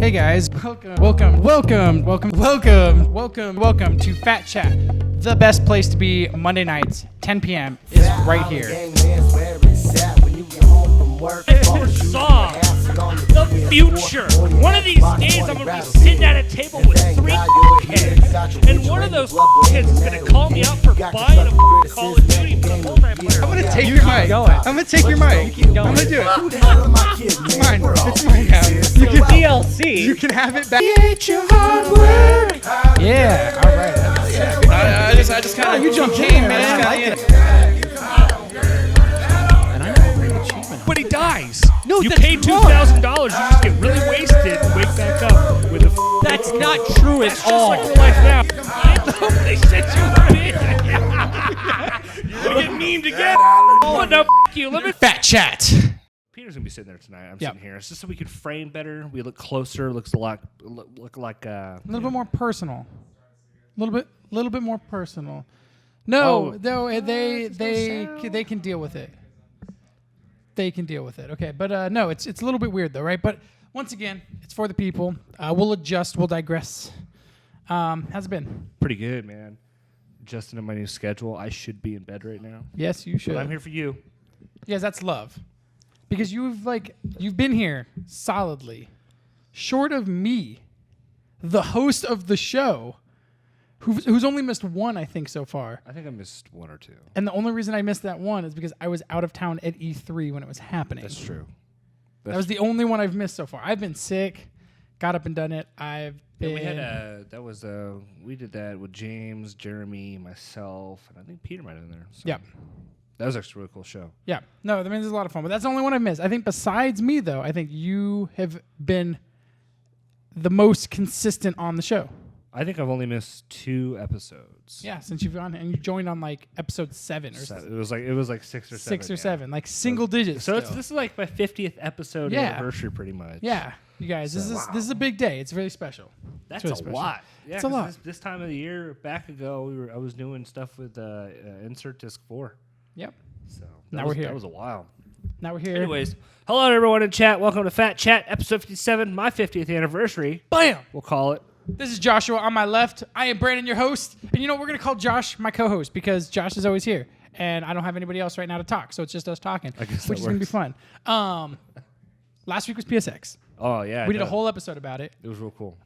Hey guys, welcome to PhattChat. The best place to be Monday nights, 10 p.m. is right here. Song, the future. One of these days I'm gonna be sitting at a table with 3 kids, and one of those kids is gonna call me out for buying a Call of Duty for multiplayer. I'm gonna take your mic. I'm gonna take your mic. I'm gonna do it. It's mine. It's mine now. You can DLC. You can have it back. Yeah. All right. I just kind of you jumped in, man. I like it. But he dies. No, you pay $2,000. You just get really wasted, and wake back up with a. That's not true at all. That's just like life now. They said you were in. You're gonna get memed again. Oh no, you. Let me. PhattChat. Peter's gonna be sitting there tonight. I'm sitting here. It's just so we can frame better. We look closer. Looks a lot. Look like a little bit more personal. A little bit more personal. No, they can deal with it. They can deal with it. Okay, but no, it's a little bit weird though, right? But once again, it's for the people. We'll adjust. We'll digress. How's it been? Pretty good, man. Adjusting to my new schedule. I should be in bed right now. Yes, you should. But I'm here for you. Yes, that's love. Because you've been here solidly, short of me, the host of the show, who's only missed one, I think, so far. I think I missed one or two. And the only reason I missed that one is because I was out of town at E3 when it was happening. That's true. That was the only one I've missed so far. I've been sick, got up and done it. We did that with James, Jeremy, myself, and I think Peter might have been there. So. Yep. That was actually a really cool show. Yeah. No, I mean, it was a lot of fun. But that's the only one I've missed. I think besides me, though, I think you have been the most consistent on the show. I think I've only missed 2 episodes. Yeah, since you've gone and you joined on like episode 7 or something. It was like 6 or 7. 6 or 7, like single digits. So this is like my 50th episode anniversary, pretty much. Yeah, you guys, this is a big day. It's really special. That's really a special. lot. Yeah, it's a lot. This time of the year, back ago, I was doing stuff with Insert Disc 4. Yep. So we're here. That was a while. Now we're here. Anyways, hello everyone in chat. Welcome to PhattChat, episode 57, my 50th anniversary. Bam! We'll call it. This is Joshua on my left. I am Brandon, your host. And you know, we're going to call Josh my co-host because Josh is always here. And I don't have anybody else right now to talk. So it's just us talking, which is going to be fun. Last week was PSX. Oh, yeah. We did a whole episode about it. It was real cool.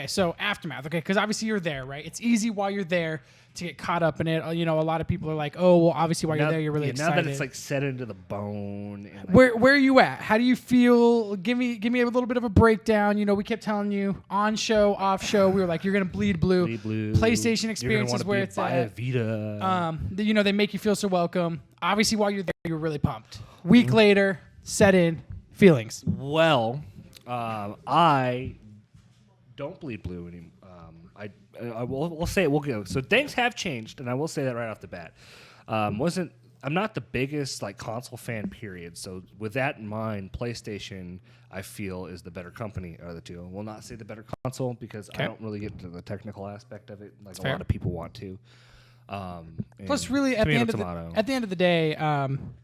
So Aftermath, because obviously you're there, right? It's easy while you're there to get caught up in it. You know, a lot of people are like, oh, well, obviously while you're there, you're really excited. Now that it's like set into the bone. And where are you at? How do you feel? Give me a little bit of a breakdown. You know, we kept telling you on show, off show. We were like, you're going to bleed blue. PlayStation experience is where it's at. Vita. You know, they make you feel so welcome. Obviously while you're there, you're really pumped. Week later, set in, feelings. Well... I don't bleed blue anymore. We'll say it. We'll go. So things have changed, and I will say that right off the bat. I'm not the biggest like console fan, period. So with that in mind, PlayStation I feel is the better company of the two. I will not say the better console because I don't really get into the technical aspect of it like a lot of people want to. Plus, really, at the end of the day,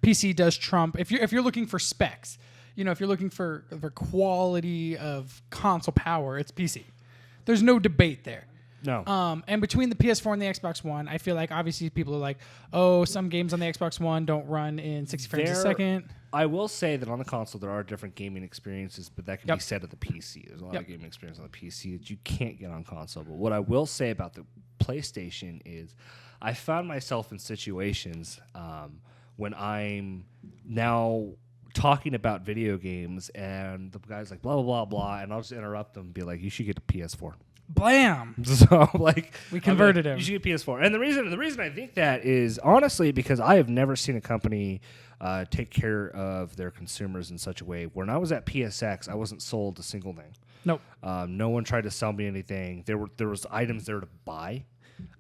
PC does trump. If you're looking for specs. You know, if you're looking for quality of console power, it's PC. There's no debate there. No. And between the PS4 and the Xbox One, I feel like obviously people are like, oh, some games on the Xbox One don't run in 60 frames a second. I will say that on the console there are different gaming experiences, but that can be said of the PC. There's a lot of gaming experience on the PC that you can't get on console. But what I will say about the PlayStation is I found myself in situations when I'm now talking about video games and the guy's like blah blah blah blah, and I'll just interrupt them and be like, you should get a PS4. Blam. So like we converted him. You should get PS4. And the reason I think that is honestly because I have never seen a company take care of their consumers in such a way. When I was at PSX, I wasn't sold a single thing. Nope. No one tried to sell me anything. There was items there to buy.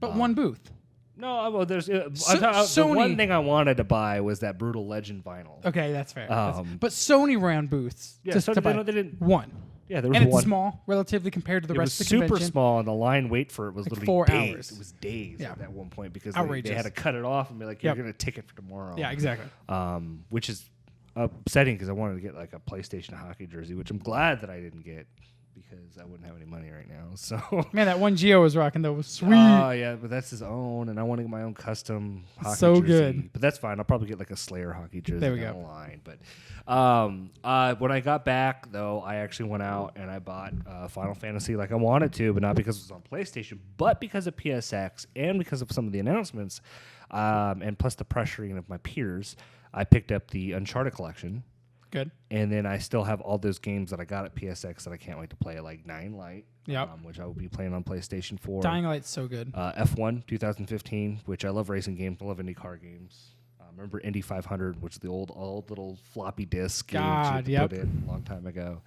But one booth. No, well, there's the Sony. one thing I wanted to buy was that Brutal Legend vinyl. Okay, that's fair. But Sony ran booths. Yeah, so they didn't. One. Yeah, there was and one. it's small, relatively compared to the rest of the convention. It was super small, and the line wait for it was literally 4 days. hours. It was days at that one point because they had to cut it off and be like, you're going to ticket for tomorrow. Yeah, exactly. Which is upsetting because I wanted to get like a PlayStation hockey jersey, which I'm glad that I didn't get because I wouldn't have any money right now. So Man, that one Geo was rocking though was sweet. Oh yeah, but that's his own, and I want to get my own custom hockey So jersey. good. But that's fine. I'll probably get like a Slayer hockey jersey There we down go. the line. But when I got back though, I actually went out and I bought Final Fantasy like I wanted to, but not because it was on PlayStation, but because of PSX and because of some of the announcements, and plus the pressuring of my peers. I picked up the Uncharted collection. Good. And then I still have all those games that I got at PSX that I can't wait to play, like Dying Light, Yep. which I will be playing on PlayStation 4. Dying Light's so good. F1 2015, which I love racing games. I love IndyCar games. Remember Indy 500, which is the old little floppy disk game God, you yep. put in a long time ago.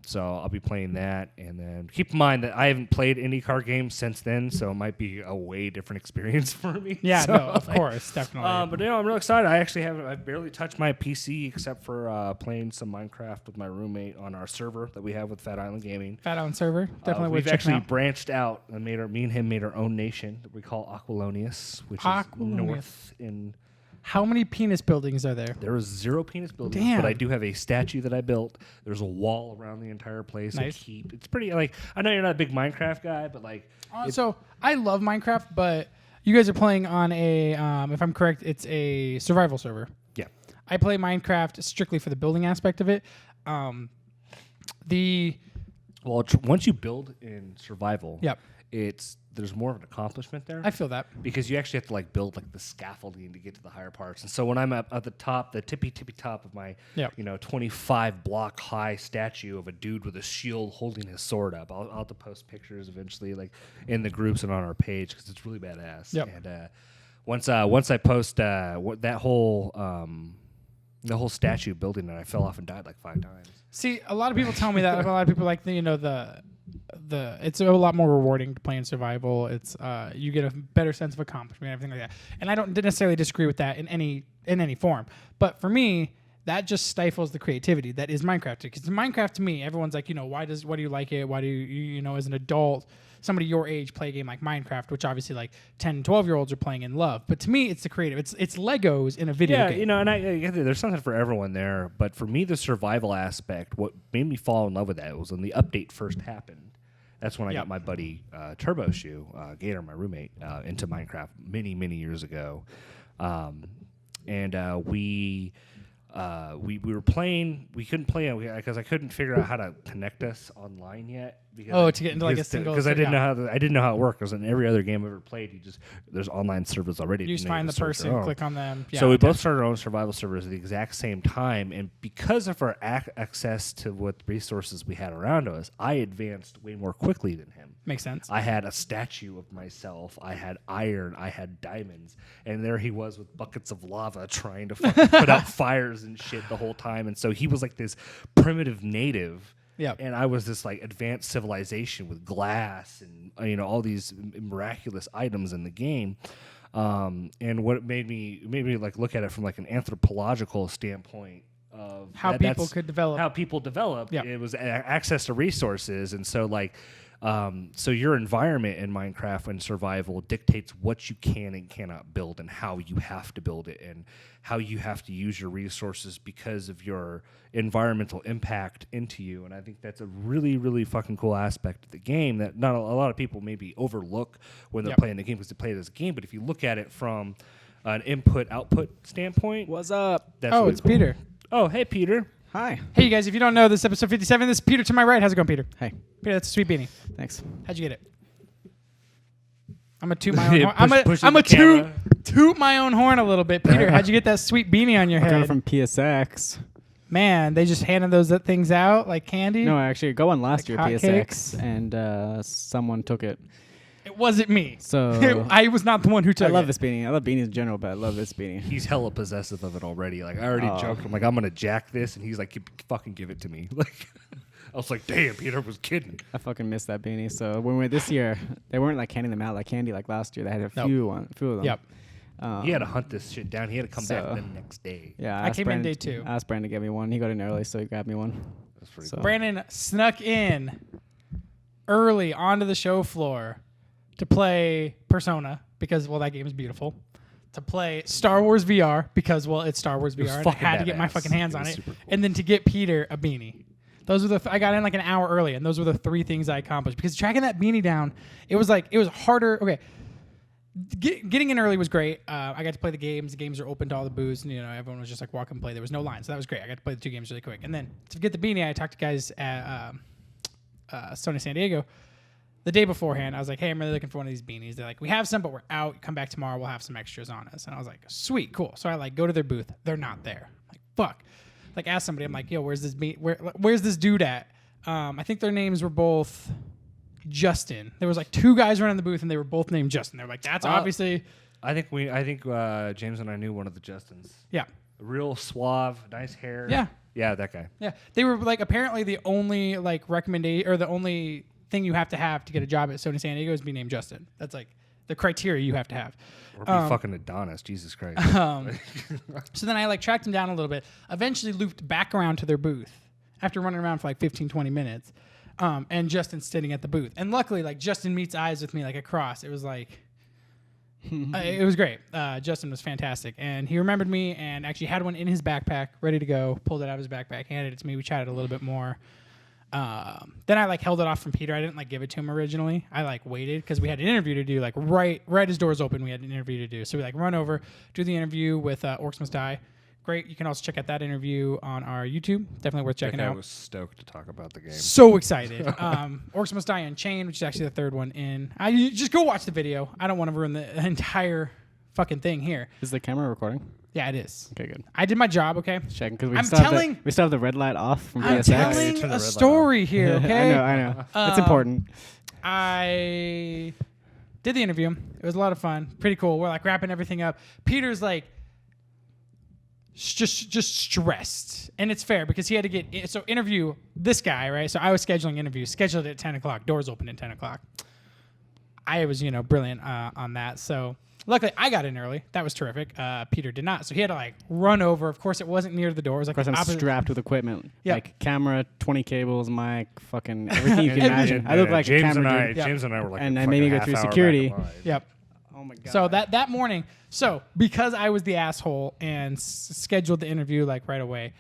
So I'll be playing that, and then keep in mind that I haven't played IndyCar games since then, so it might be a way different experience for me. Yeah, So, no, of course, definitely. But I'm real excited. I've barely touched my PC except for playing some Minecraft with my roommate on our server that we have with Fat Island Gaming. Fat Island server, definitely worth We've checking actually out. branched out and me and him made our own nation that we call Aquilonius, which is north in. How many penis buildings are there? There is 0 penis buildings, Damn. but I do have a statue that I built. There's a wall around the entire place. Nice. It's pretty, like, I know you're not a big Minecraft guy, but like. So I love Minecraft, but you guys are playing on a, if I'm correct, it's a survival server. Yeah. I play Minecraft strictly for the building aspect of it. Once you build in survival, Yep. there's more of an accomplishment there. I feel that. Because you actually have to like build like the scaffolding to get to the higher parts. And so when I'm at the top, the tippy top of my, Yep. 25 block high statue of a dude with a shield holding his sword up, I'll have to post pictures eventually, like in the groups and on our page because it's really badass. Yep. And once I post that whole the whole statue building, and I fell off and died like 5 times. See, a lot of people tell me that. A lot of people like it's a lot more rewarding to play in survival. It's you get a better sense of accomplishment and everything like that. And I don't necessarily disagree with that in any form. But for me, that just stifles the creativity that is Minecraft. Because Minecraft to me, everyone's like, why do you like it? Why do you as an adult, somebody your age, play a game like Minecraft, which obviously like 10, 12-year-olds are playing and love. But to me, it's the creative. It's Legos in a video game. And I get there's something for everyone there. But for me, the survival aspect, what made me fall in love with that was when the update first happened. That's when I got my buddy Turbo Shoe, Gator, my roommate, into Minecraft many years ago, and we were playing. We couldn't play because I couldn't figure out how to connect us online yet. To get into like a single. Because I didn't know how it worked. Because in every other game I've ever played, there's online servers already. You just find the person, click on them. Yeah, so we both started our own survival servers at the exact same time, and because of our access to what resources we had around us, I advanced way more quickly than him. Makes sense. I had a statue of myself. I had iron. I had diamonds, and there he was with buckets of lava trying to fucking put out fires and shit the whole time. And so he was like this primitive native. Yeah, and I was this like advanced civilization with glass and all these miraculous items in the game. And what made me like look at it from like an anthropological standpoint of how people could develop. How people developed. Yep. It was access to resources, and so like. So your environment in Minecraft and survival dictates what you can and cannot build and how you have to build it and how you have to use your resources because of your environmental impact into you. And I think that's a really, really fucking cool aspect of the game that not a lot of people maybe overlook when they're playing the game because they play it as a game. But if you look at it from an input-output standpoint. What's up? That's really it's cool. Peter. Oh, hey, Peter. Hi. Hey, you guys, if you don't know, this is episode 57. This is Peter to my right. How's it going, Peter? Hey. Peter, that's a sweet beanie. Thanks. How'd you get it? I'm a toot my own horn. Push I'm the a toot my own horn a little bit. Peter, how'd you get that sweet beanie on your I got head? it from PSX. Man, they just handed those things out like candy? No, actually, go on last Like year, hotcakes? PSX, and someone took it. It wasn't me. So I was not the one who took it. I love this beanie. I love beanies in general, but I love this beanie. He's hella possessive of it already. Like, I already joked. I'm like, I'm going to jack this. And he's like, fucking give it to me. Like, I was like, damn, Peter was kidding. I fucking miss that beanie. So when we went this year, they weren't like handing them out like candy like last year. They had a few of them. Yep. He had to hunt this shit down. He had to come back the next day. Yeah, I came in day 2. I asked Brandon to get me one. He got in early, so he grabbed me one. That's pretty So- cool. Brandon snuck in early onto the show floor to play Persona because, well, that game is beautiful. To play Star Wars VR because, well, it's Star Wars VR. And I fucking had to get my badass. fucking hands It on was it. super cool. And then to get Peter a beanie. Those were I got in like an hour early, and those were the 3 things I accomplished. Because tracking that beanie down, it was harder. Okay, getting in early was great. I got to play the games. The games are open to all the booths, and everyone was just like walk and play. There was no line, so that was great. I got to play the 2 games really quick, and then to get the beanie, I talked to guys at Sony San Diego. The day beforehand, I was like, hey, I'm really looking for one of these beanies. They're like, we have some, but we're out. Come back tomorrow. We'll have some extras on us. And I was like, sweet, cool. So I like go to their booth. They're not there. I'm like, fuck. Like ask somebody. I'm like, yo, where's this where's this dude at? I think their names were both Justin. There was like 2 guys running the booth, and they were both named Justin. They're like, that's obviously. I think James and I knew one of the Justins. Yeah. Real suave, nice hair. Yeah. Yeah, that guy. Yeah. They were like apparently the only like recommendation or the only thing you have to get a job at Sony San Diego is be named Justin. That's like the criteria you have to have. Or be fucking Adonis, Jesus Christ. So then I like tracked him down a little bit, eventually looped back around to their booth after running around for like 15, 20 minutes. And Justin's sitting at the booth. And luckily, like Justin meets eyes with me like across. It was like, it was great. Justin was fantastic. And he remembered me and actually had one in his backpack, ready to go, pulled it out of his backpack, handed it to me. We chatted a little bit more. Then I like held it off from Peter. I didn't like give it to him originally. I like waited because we had an interview to do. Like right as doors open, we had an interview to do. So we like run over, do the interview with Orcs Must Die. Great. You can also check out that interview on our YouTube. Definitely worth checking out. I was stoked to talk about the game. So excited. Orcs Must Die Unchained, which is actually the 3rd one in. You just go watch the video. I don't want to ruin the entire fucking thing here. Is the camera recording? Yeah, it is. Okay, good. I did my job, okay? Checking because we still have the red light off from I'm PSX. telling a story here, okay? I know. It's important. I did the interview. It was a lot of fun. Pretty cool. We're like wrapping everything up. Peter's like just stressed. And it's fair because he had to interview this guy, right? So I was scheduling interviews, scheduled it at 10 o'clock. Doors open at 10 o'clock. I was, brilliant on that. So luckily, I got in early. That was terrific. Peter did not. So he had to, like, run over. Of course, it wasn't near the door. It was like of course, I'm strapped with equipment. Yep. Like camera, 20 cables, mic, fucking everything you can imagine. I look like James a camera dude. James and I were like, and I made me go through security. Yep. Oh my god. So that morning, because I was the asshole and scheduled the interview like right away,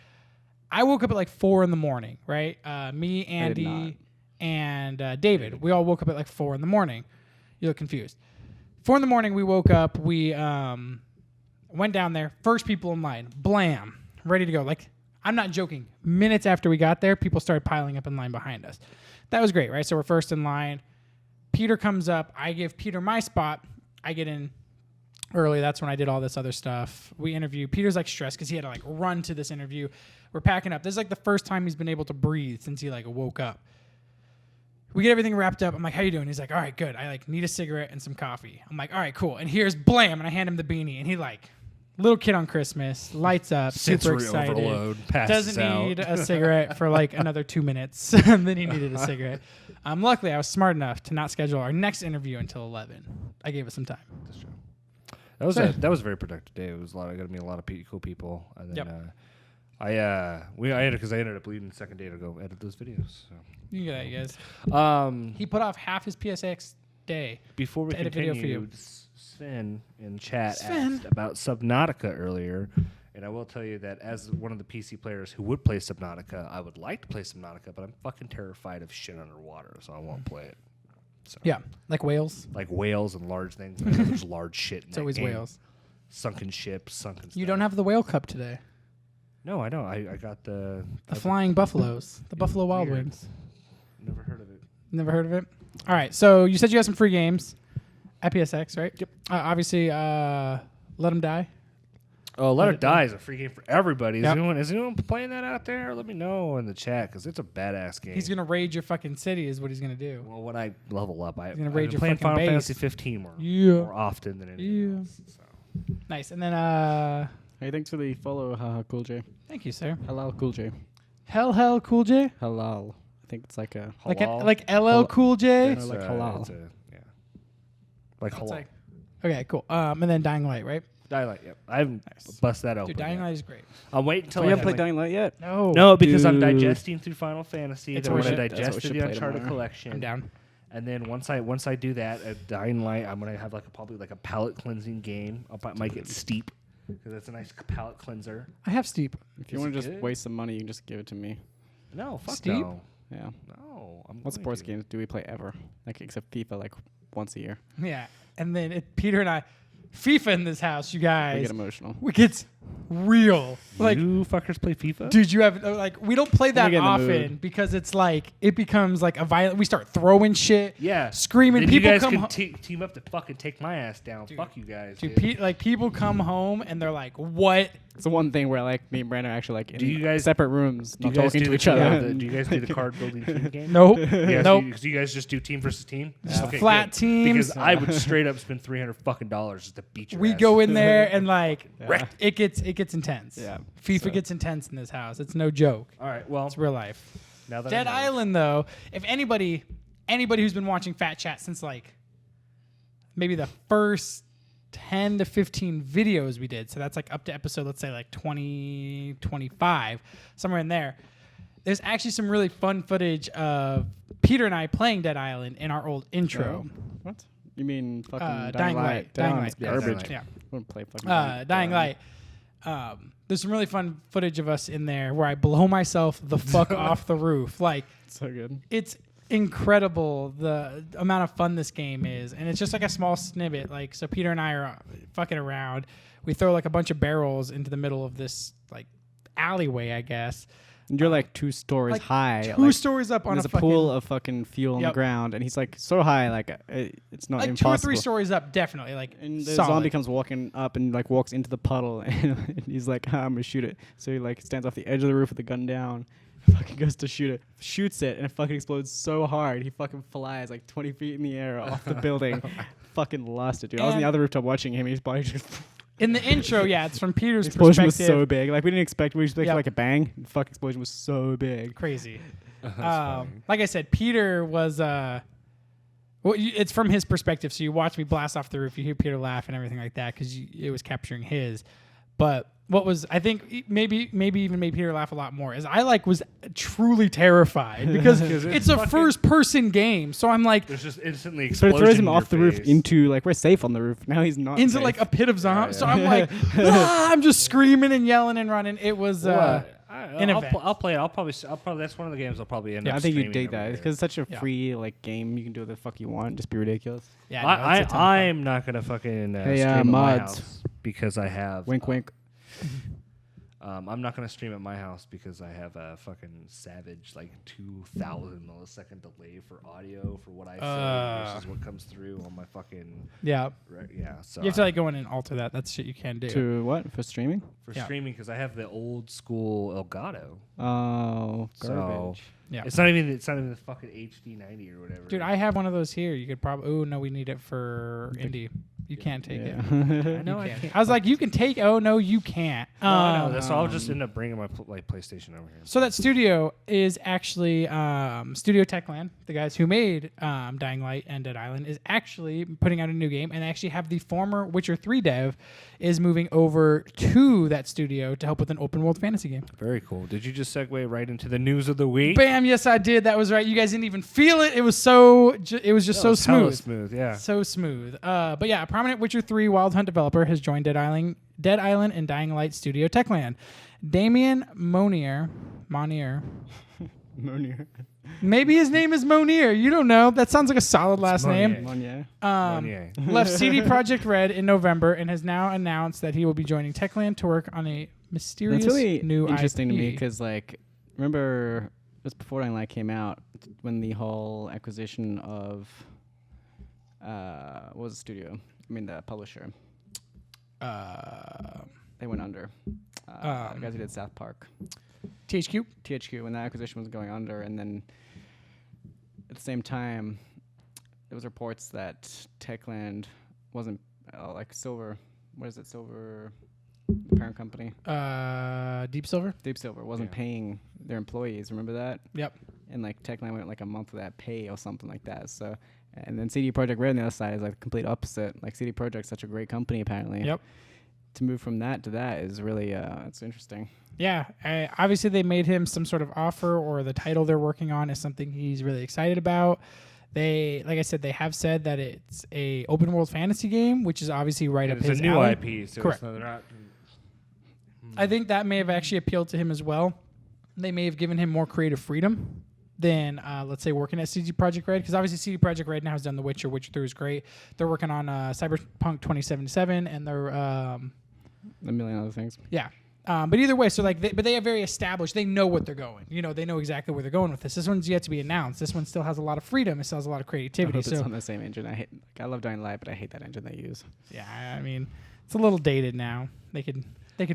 I woke up at like 4 in the morning, right? Me, Andy, and David. We all woke up at like 4 in the morning. You look confused. 4 in the morning, we woke up. We went down there. First people in line. Blam. Ready to go. Like, I'm not joking. Minutes after we got there, people started piling up in line behind us. That was great, right? So we're first in line. Peter comes up. I give Peter my spot. I get in early. That's when I did all this other stuff. We interview. Peter's like stressed because he had to like run to this interview. We're packing up. This is like the first time he's been able to breathe since he like woke up. We get everything wrapped up. I'm like, how you doing? He's like, all right, good. I like need a cigarette and some coffee. I'm like, all right, cool. And here's blam. And I hand him the beanie. And he like, little kid on Christmas, lights up, super excited. Overload, doesn't need a cigarette for like another 2 minutes. And then he needed a cigarette. Luckily, I was smart enough to not schedule our next interview until 11. I gave it some time. That's true. That was a very productive day. It was I got to meet a lot of cool people. And then I ended up leaving the second day to go edit those videos. So. You got it, guys. He put off half his PSX day. Before we continued, Sven in chat asked about Subnautica earlier, and I will tell you that as one of the PC players who would play Subnautica, I would like to play Subnautica, but I'm fucking terrified of shit underwater, so I won't play it. So. Yeah, like whales. Like whales and large things. There's large shit in It's always game. whales. Sunken ships, sunken You stuff. don't have the whale cup today. No, I don't. I got the flying buffaloes. The Buffalo Wild weird. Wings. Never heard of it. Never heard of it? All right, so you said you had some free games at PSX, right? Yep. Obviously, Let 'Em Die. Oh, Let It Die is a free game for everybody. Yep. Is anyone playing that out there? Let me know in the chat because it's a badass game. He's going to raid your fucking city is what he's going to do. Well, when I level up, He's gonna raid your playing fucking Final base. Fantasy 15 more often than anything else. So. Nice. And then, Hey, thanks for the follow, haha, Cool J. thank you, sir. Halal Cool J. Hell Cool J? Halal. I think it's like a... Halal? Like LL Cool J? It's like halal. Yeah. Like halal. Like, okay, cool. And then Dying Light, right? Dying Light, yep. I haven't bust that open. Dude, Dying yet. Light is great. I'll wait until you I haven't have played Dying Light yet? No, because I'm Dude. digesting through Final Fantasy. It's Then when I worth it. That's what we digested should the play Uncharted tomorrow. collection. I'm down. And then once I do that at Dying Light, I'm gonna have probably a palate cleansing game. I might get Steep because that's a nice palate cleanser. I have Steep. If you want to just waste some money, you can just give it to me. No, fuck Steep? no. Yeah. No. What sports games do we play ever? Like except FIFA, like once a year. Yeah. And then Peter and I, FIFA in this house, you We guys. get emotional. It gets real. Like, you fuckers play FIFA? dude, you have like we don't play that get in the often mood. because it's like it becomes like a violent. We start throwing shit. Yeah. Screaming. Then People you guys come. can team up to fucking take my ass down. Fuck you guys. Dude, Dude. like people come home and they're like, "What?" It's the one thing where like me and Brandon are actually like in Do you guys- separate rooms, Do you not guys talking do to the, each other. do you guys do the card building team game? Nope. Yeah, Nope. So you guys just do team versus team? Just Okay, flat good. teams. Because I would straight up spend $300 fucking just to beat your We ass. go in there and like Yeah. it gets intense. Yeah. FIFA So- gets intense in this house. It's no joke. All right, well, It's real life. now that Dead I know. Island though, if anybody who's been watching PhattChat since like maybe the first 10 to 15 videos we did, so that's like up to episode, let's say like 20, 25, somewhere in there. There's actually some really fun footage of Peter and I playing Dead Island in our old intro. What? You mean fucking Dying Light. Dying Dying Light's Light. Yeah, garbage. Yeah. I wouldn't play fucking Dying Light. There's some really fun footage of us in there where I blow myself the fuck off the roof. Like, So good. it's incredible the amount of fun this game is, and it's just like a small snippet. Like, so Peter and I are fucking around. We throw like a bunch of barrels into the middle of this like alleyway, I guess. And you're like 2 stories Like high. Two stories up and on there's a a fucking pool of fucking fuel on the Yep. ground, and he's like so high, like it's not like impossible. 2 or 3 stories up, definitely. Like, And the solid. zombie comes walking up and like walks into the puddle, and he's like, "I'm gonna shoot it." So he like stands off the edge of the roof with the gun down, fucking goes to shoot it, shoots it, and it fucking explodes so hard he fucking flies like 20 feet in the air off the building. Fucking lost it, dude. I was on the And- other rooftop watching him. And his body just In the intro, yeah, it's from Peter's the explosion was perspective. so big. Like we didn't expect. We expected Yep. like a bang. The fuck explosion was so big. Crazy. funny. Like I said, Peter was it's from his perspective, so you watch me blast off the roof, you hear Peter laugh and everything like that because it was capturing his. But what was I think maybe even made Peter laugh a lot more is I was truly terrified because it's a fucking- first person game, so I'm like There's just instantly So explosion it throws him in off your the roof face. into like we're safe on the roof. Now he's not into safe. like a pit of zombies. yeah. So I'm like, I'm just screaming and yelling and running. It was an event. I'll play it. I'll probably. That's one of the games I'll probably end up. I think you streaming dig over that here. because it's such a Yeah. free like game. You can do what the fuck you want, just be ridiculous. yeah. no, it's a ton of fun. I'm not gonna fucking Hey, stream at my mods. house because I have Wink, wink. I'm not gonna stream at my house because I have a fucking savage 2,000 millisecond delay for audio for what I say versus what comes through on my fucking Yeah. yeah. So You have to go in and alter that. That's shit you can do. To what for streaming? for Yeah. streaming because I have the old school Elgato. Oh, So garbage. Yeah. it's not even the fucking HD 90 or whatever. Dude, I have one of those here. You could probably. Oh no, we need it for indie. You can't take it. I know I You can't. I was like, you can take. Oh no, you can't. No, I know. That's I'll just end up bringing my PlayStation over here. So that studio is actually Studio Techland. The guys who made Dying Light and Dead Island is actually putting out a new game, and they actually have the former Witcher 3 dev is moving over to that studio to help with an open world fantasy game. Very cool. Did you just segue right into the news of the week? Bam! Yes, I did. That was right. You guys didn't even feel it. It was so. It was just so Hella smooth. smooth, yeah. So smooth. But yeah, a prominent Witcher 3 Wild Hunt developer has joined Dead Island and Dying Light Studio Techland. Damien Monier. Monier. Maybe his name is Monier. You don't know. That sounds like a solid last Monier. name. Monier. Monier. Left CD Projekt Red in November and has now announced that he will be joining Techland to work on a mysterious That's really new interesting IP. to me because remember just before Dying Light came out when the whole acquisition of what was the studio? I mean the publisher. They went under. The guys who did South Park. THQ. THQ when that acquisition was going under, and then at the same time, there was reports that Techland wasn't like Silver. What is it? Silver, the parent company. Deep Silver. Deep Silver wasn't paying their employees. Remember that? Yep. And like Techland went like a month without pay or something like that. So, and then CD Projekt Red on the other side is like the complete opposite. Like CD Projekt's such a great company apparently. Yep. To move from that to that is really it's interesting. Yeah, obviously they made him some sort of offer, or the title they're working on is something he's really excited about. They, like I said, they have said that it's a open world fantasy game, which is obviously right up It's his a new alley. IP, so Correct. they're not. I think that may have actually appealed to him as well. they may have given him more creative freedom than, let's say, working at CD Projekt Red. Because obviously CD Projekt Red now has done The Witcher. Witcher 3 is great. They're working on Cyberpunk 2077, and they're... a million other things. Yeah. But either way, so like, but they are very established. They know what they're going. You know, they know exactly where they're going with this. This one's yet to be announced. This one still has a lot of freedom. It still has a lot of creativity. I hope it's on the same engine. I love Dying Light, but I hate that engine they use. Yeah, I mean, it's a little dated now. They could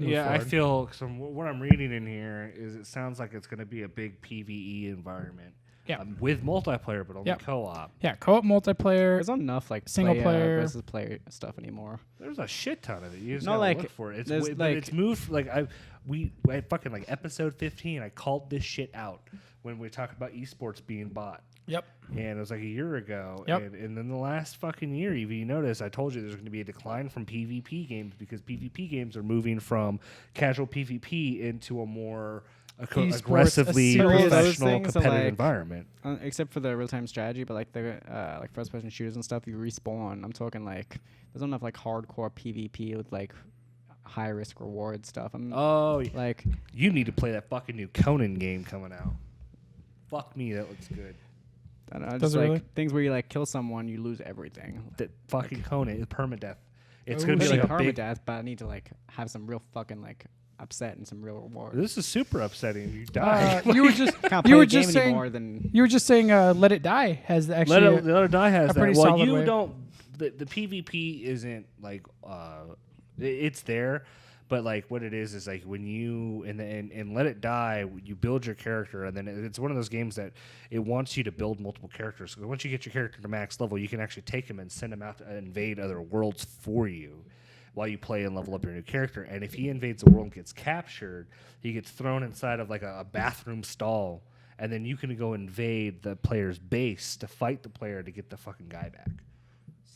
move Yeah, forward. I feel what I'm reading in here is it sounds like it's going to be a big PvE environment. Yeah. With multiplayer, but only co-op. Yeah, co-op multiplayer. There's not enough like Single player versus player stuff anymore. There's a shit ton of it. You just No, gotta like, look for it. there's, But it's moved. Like I fucking like episode 15. I called this shit out when we talked about esports being bought. Yep. And it was like a year ago. Yep. And then the last fucking year, if you notice, I told you there's going to be a decline from PvP games because PvP games are moving from casual PvP into a more Esports, aggressively a serious- professional Those things are competitive like- environment. Except for the real-time strategy, but like the like first-person shooters and stuff, you respawn. I'm talking like there's not enough like hardcore PvP with like high-risk reward stuff. Oh, like you need to play that fucking new Conan game coming out. Fuck me, that looks good. I don't know, Does just it like really? things where you like kill someone, you lose everything. That fucking Conan is permadeath. It's Oh, gonna be Maybe like a big. permadeath, but I need to like have some real fucking like upset and some real reward. This is super upsetting. If you die. You were just Can't you play were the game just saying anymore than you were just saying Let It Die has actually Let It Die has a that. pretty Well, solid you way. don't. The PvP isn't like it's there, but like what it is like when you and Let It Die, you build your character, and then it's one of those games that it wants you to build multiple characters. So once you get your character to max level, you can actually take him and send him out to invade other worlds for you while you play and level up your new character. And if he invades the world and gets captured, he gets thrown inside of like a bathroom stall, and then you can go invade the player's base to fight the player to get the fucking guy back.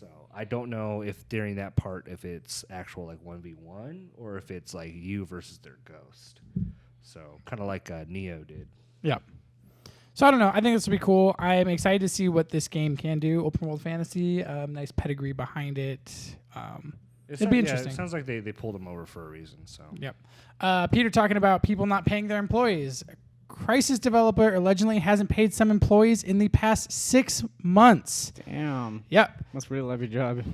So I don't know if during that part if it's actual like 1v1 or if it's like you versus their ghost. So kind of like Neo did. Yeah. So I don't know. I think this will be cool. I'm excited to see what this game can do. Open world fantasy, nice pedigree behind it. It'd be interesting. It sounds like they pulled him over for a reason. So Yep. Peter talking about people not paying their employees. Crysis developer allegedly hasn't paid some employees in the past 6 months. damn. Yep. Must really love your job.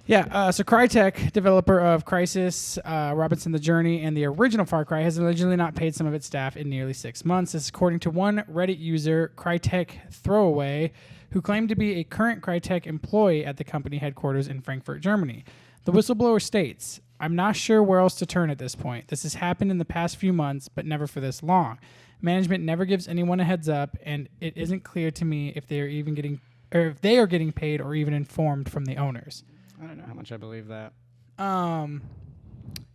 Yeah, so Crytek, developer of Crysis, Robinson the Journey, and the original Far Cry, has allegedly not paid some of its staff in nearly 6 months. This is according to one Reddit user, Crytek Throwaway, who claimed to be a current Crytek employee at the company headquarters in Frankfurt, Germany. The whistleblower states, "I'm not sure where else to turn at this point. This has happened in the past few months, but never for this long. Management never gives anyone a heads up, and it isn't clear to me if they are even getting, or if they are getting paid or even informed from the owners." I don't know how much I believe that.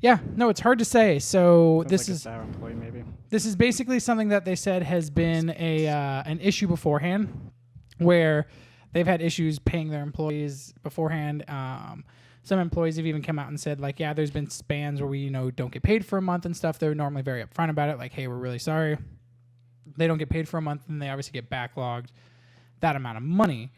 Yeah, no, it's hard to say. So Sounds this like a is sour employee, maybe. this is basically something that they said has been an issue beforehand, where they've had issues paying their employees beforehand. Some employees have even come out and said, like, yeah, there's been spans where we, don't get paid for a month and stuff. They're normally very upfront about it, like, hey, we're really sorry. They don't get paid for a month, and they obviously get backlogged that amount of money.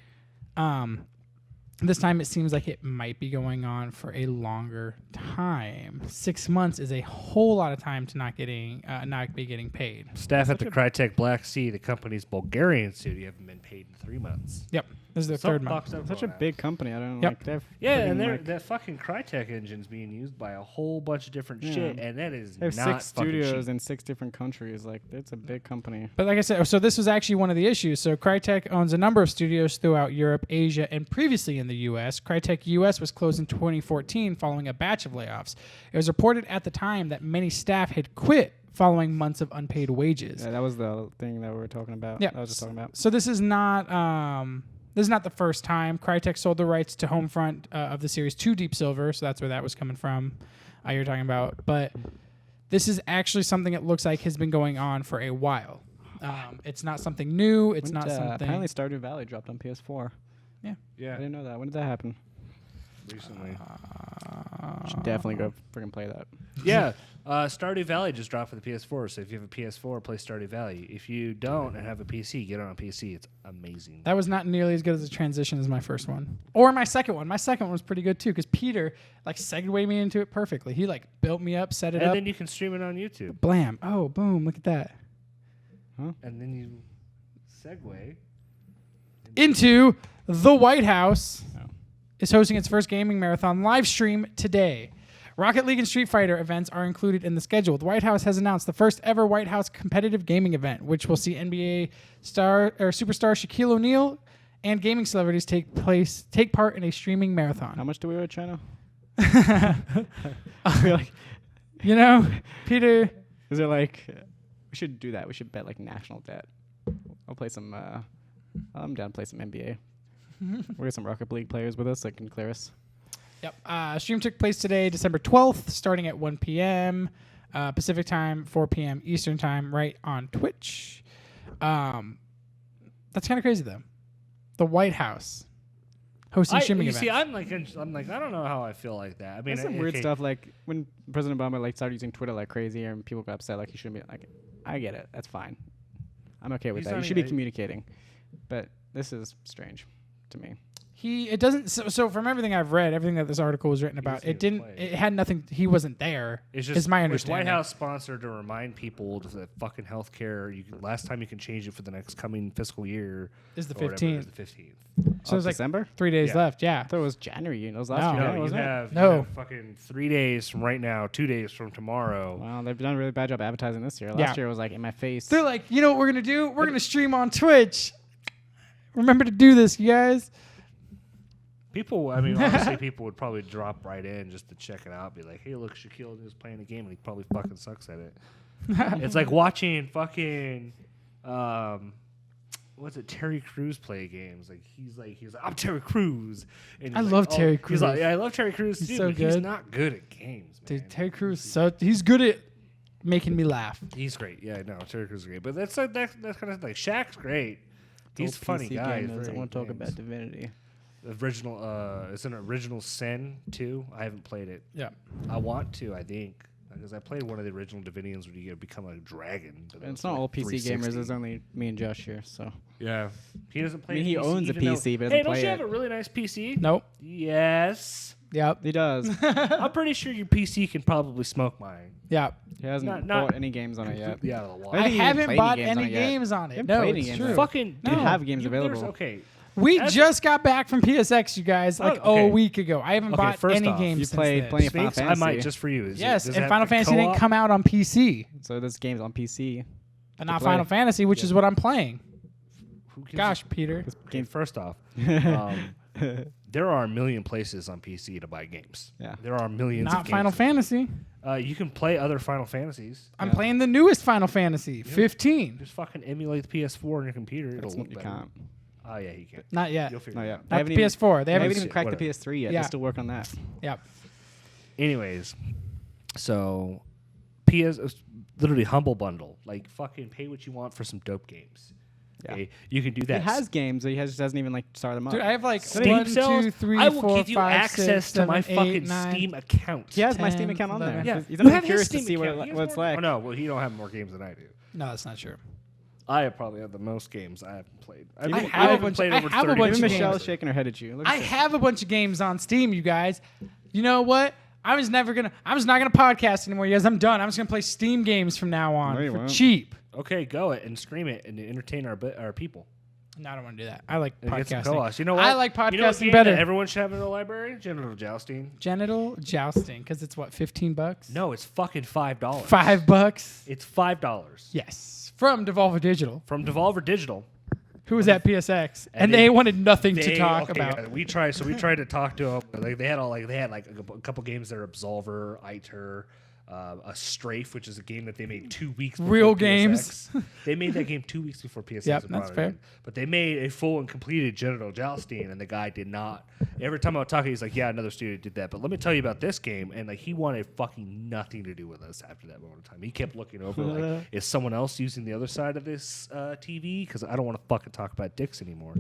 This time it seems like it might be going on for a longer time. 6 months is a whole lot of time to not be getting paid. Staff at the Crytek Black Sea, the company's Bulgarian studio, haven't been paid in 3 months. Yep, this is their third month. Such a big company. I don't Yep. like that. Yeah, and that fucking Crytek engine's being used by a whole bunch of different Yeah. shit, and that is They have not 6 fucking studios cheap. in 6 different countries. Like, it's a big company. But like I said, so this was actually one of the issues. So Crytek owns a number of studios throughout Europe, Asia, and previously in the U.S. Crytek U.S. was closed in 2014 following a batch of layoffs. It was reported at the time that many staff had quit following months of unpaid wages. Yeah, that was the thing that we were talking about. Yeah. I was just talking about. So this is not the first time. Crytek sold the rights to Homefront of the series to Deep Silver, so that's where that was coming from. You're talking about, but this is actually something it looks like has been going on for a while. It's not something new. It's not something. Apparently, Stardew Valley dropped on PS4. I Yeah, didn't know that. When did that happen? recently. Should definitely go freaking play that. Yeah, Stardew Valley just dropped for the PS4, so if you have a PS4, play Stardew Valley. If you don't and have a PC, get it on a PC. It's amazing. That was not nearly as good as a transition as my first one. Or my second one. My second one was pretty good too, because Peter segued me into it perfectly. He built me up, set it and up. then you can stream it on YouTube. Blam. Oh, boom. Look at that. and then you segue into the White House Oh. is hosting its first gaming marathon live stream today. Rocket League and Street Fighter events are included in the schedule. The White House has announced the first ever White House competitive gaming event, which will see NBA superstar Shaquille O'Neal and gaming celebrities take part in a streaming marathon. How much do we owe China? You know, Peter. Is it like we should do that? We should bet like national debt. I'll play some. I'm down to play some NBA. We'll get some Rocket League players with us that can clear us. Yep. Stream took place today, December 12th, starting at 1 p.m. Pacific time, 4 p.m. Eastern time, right on Twitch. That's kind of crazy though. The White House hosting streaming events. See, I'm like, I don't know how I feel like that. I mean, There's some weird stuff like when President Obama like started using Twitter like crazy, and people got upset like he shouldn't be. Like, I get it. That's fine. I'm okay with that. You should be communicating, but this is strange to me. It doesn't. So from everything I've read, everything that this article was written about, it didn't. It had nothing. He wasn't there. It's just is my understanding. White House sponsored to remind people that fucking healthcare. Last time you can change it for the next coming fiscal year is the 15th. Is the 15th. So it's like December. 3 days left. Yeah. I thought it was January. It was last year. No, you wasn't it? have fucking 3 days from right now, 2 days from tomorrow. Well, they've done a really bad job advertising this year. Last year was like in my face. They're like, you know what we're gonna do? We're gonna stream on Twitch. Remember to do this, you guys. People, I mean, honestly, people would probably drop right in just to check it out. Be like, hey, look, Shaquille is playing a game, and he probably fucking sucks at it. It's like watching fucking, what's it, Terry Crews play games. He's like, I'm Terry Crews. And I love Terry Crews. He's like, yeah, I love Terry Crews too. So but good. He's not good at games, man. Dude, Terry Crews, he's good at making me laugh. He's great. Yeah, no, Terry Crews is great. But that's kind of like Shaq's great. He's a funny PC guy. gamers. I want to talk about Divinity. It's an original Sin too. I haven't played it. Yeah. I want to, I think. Because I played one of the original Divinians where you become a dragon. And it's not all PC gamers. There's only me and Josh here. So yeah, he doesn't play. I mean, he PC, owns a PC, but doesn't hey, play don't you it. have a really nice PC? Nope. Yes. Yep. He does. I'm pretty sure your PC can probably smoke mine. Yep. He hasn't Not bought any games on it yet. Completely out of the I water. I think you haven't played bought any any games on it yet. games on You it. haven't No, played it's any true. games. Fucking You have games available. Okay. We As just got back from PSX, you guys, like okay. a week ago. I haven't Okay, bought first any off, games you since played then. plenty of Final Sphinx, I Fantasy. might just for you. Yes, does and it Final have to Fantasy co-op? didn't come out on PC. So there's games on PC. And not play. Final Fantasy, which is what I'm playing. Who gives Gosh, Peter. Okay, first off, there are a million places on PC to buy games. Yeah. There are millions of Not games. Final Fantasy. You can play other Final Fantasies. I'm playing the newest Final Fantasy, 15. Just fucking emulate the PS4 on your computer. It'll look You better. can't. Oh, yeah, you can. Not yet. You'll figure Not it yet. out. I Not haven't the even, PS4. They I haven't haven't even cracked whatever. the PS3 yet. Yeah. They're still working on that. Yep. Anyways, so literally Humble Bundle. Like, fucking pay what you want for some dope games. Yeah. Okay? You can do He that. has games. He just doesn't even like start them up. Dude, I have like Steam 1, sales, 2, 3, I will 4, give you 5, access 6, to my 7, 8, fucking 9. Steam account. He has my 10, Steam account on there. 11. Yeah. He's You not have his curious to Steam see account. He has what it's more- like. Oh, no, well, he don't have more games than I do. No, that's not true. I probably have the most games I haven't played. have a haven't bunch- played I over have a 30 bunch Even of games. Michelle's shaking her head at you. Look I at that. have a bunch of games on Steam, you guys. You know what? I'm just not gonna podcast anymore, you guys. I'm done. I'm just gonna play Steam games from now on No, you for won't. cheap. Okay, go it and stream it and entertain our people. No, I don't want to do that. I like And get some podcasting. co-ops. You know what? I like You know what podcasting game better. that everyone should have in their library? Genital jousting. Genital jousting, because it's what, $15? No, it's fucking $5. $5? It's $5 Yes. From Devolver Digital, from Devolver Digital. who was at PSX, and they- they wanted nothing to They- talk okay, about. We tried to talk to them. Like they had a couple games there: Absolver, Iter, a Strafe, which is a game that they made 2 weeks before Real PSX. games. They made that game 2 weeks before PSX. Yep, and that's brought it fair. in. But they made a full and completed Genital Jousting, and the guy did not. Every time I would talk, he's like, "Yeah, another studio did that." But let me tell you about this game, and like he wanted fucking nothing to do with us after that moment of time. He kept looking over, like, "Is someone else using the other side of this TV? Because I don't want to fucking talk about dicks anymore."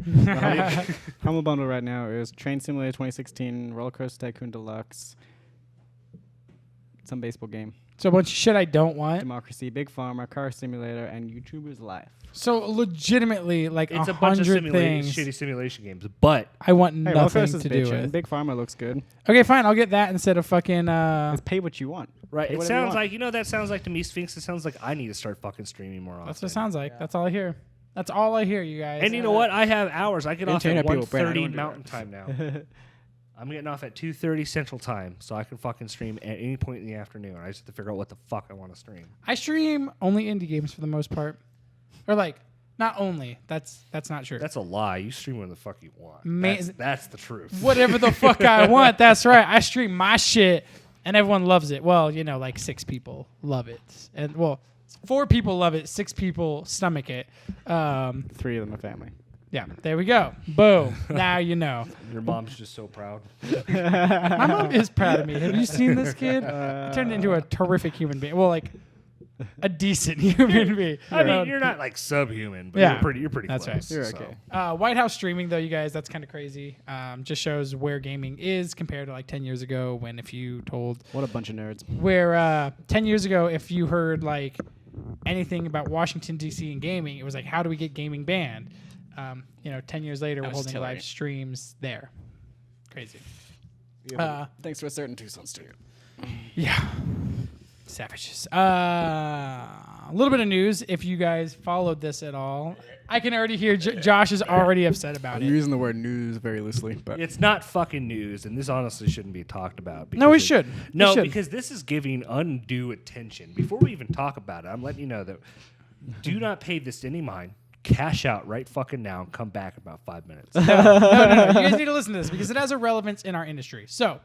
Humble Bundle right now is Train Simulator 2016, Roller Coaster Tycoon Deluxe, some baseball game. So a bunch of shit I don't want. Democracy, Big Pharma, Car Simulator, and YouTuber's Life. So legitimately, like It's a bunch of 100 things shitty simulation games, but I want Hey, nothing Welfare to do with. Big Pharma looks good. Okay, fine. I'll get that instead of fucking. Just pay what you want. right. Pay It whatever you sounds want. like that sounds like to me, Sphinx. It sounds like I need to start fucking streaming more often. That's what it sounds like. That's all I hear. That's all I hear, you guys. And you know what? I have hours. I get off at Internet people, Brandon, I 1:30 don't do Mountain that. Time now. I'm getting off at 2:30 Central Time, so I can fucking stream at any point in the afternoon. I just have to figure out what the fuck I want to stream. I stream only indie games for the most part, or like not only. That's not true. That's a lie. You stream whatever the fuck you want. That's the truth. Whatever the fuck I want. That's right. I stream my shit, and everyone loves it. Well, you know, like 6 people love it, and 4 people love it. 6 people stomach it. 3 of them are family. Yeah, there we go. Boom. Now you know. Your mom's just so proud. My mom is proud of me. Have you seen this kid? I turned into a terrific human being. Well, like a decent human being. I mean, you're not like subhuman, but Yeah. you're pretty That's close. right. You're so. okay. White House streaming, though, you guys, that's kind of crazy. Just shows where gaming is compared to like 10 years ago when if you told What a bunch of nerds. where 10 years ago, if you heard like anything about Washington, D.C. and gaming, it was like, how do we get gaming banned? 10 years later, we're was holding Hillary. live streams there. Crazy. Thanks to a certain Tucson studio. Yeah. Savages. A little bit of news, if you guys followed this at all. I can already hear Josh is already upset about I'm it. using the word news very loosely, but It's not fucking news, and this honestly shouldn't be talked about. No, we because should. No, We should. because this is giving undue attention. Before we even talk about it, I'm letting you know that do not pay this any mind. Cash out right fucking now and come back in about 5 minutes. No. You guys need to listen to this because it has a relevance in our industry. So,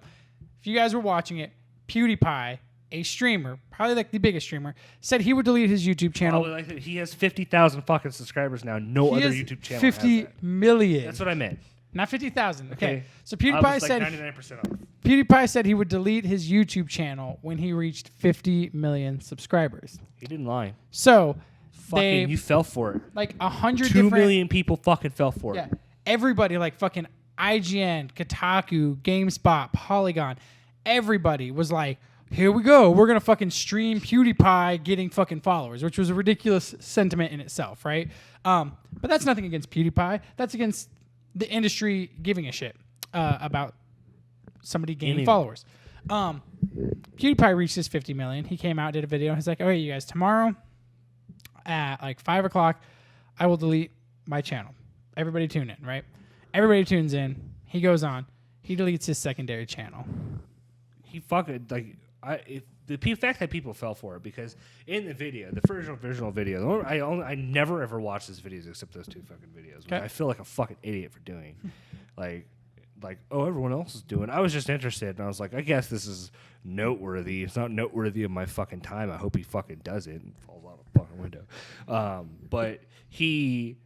if you guys were watching it, PewDiePie, a streamer, probably like the biggest streamer, said he would delete his YouTube channel. Probably like that. He has 50,000 fucking subscribers now. No He other has YouTube channel 50 has that. million. That's what I meant. Not 50,000. Okay. Okay. So I PewDiePie was said like 99% off. PewDiePie said he would delete his YouTube channel when he reached 50 million subscribers. He didn't lie. So Fucking, you fell for it. like 100 2 different million people fucking fell for Yeah, it. everybody like fucking IGN, Kotaku, GameSpot, Polygon, everybody was like, here we go. We're going to fucking stream PewDiePie getting fucking followers, which was a ridiculous sentiment in itself, right? But that's nothing against PewDiePie. That's against the industry giving a shit about somebody gaining followers. PewDiePie reached his 50 million. He came out, did a video. He's like, all right, you guys, tomorrow at like 5 o'clock, I will delete my channel. Everybody tune in, right? Everybody tunes in. He goes on. He deletes his secondary channel. He fucking like the fact that people fell for it because in the video, the original video, I never ever watched his videos except those 2 fucking videos. Which Okay. I feel like a fucking idiot for doing. like everyone else is doing. I was just interested and I was like, I guess this is noteworthy. It's not noteworthy of my fucking time. I hope he fucking does it and falls out a fucking window. But he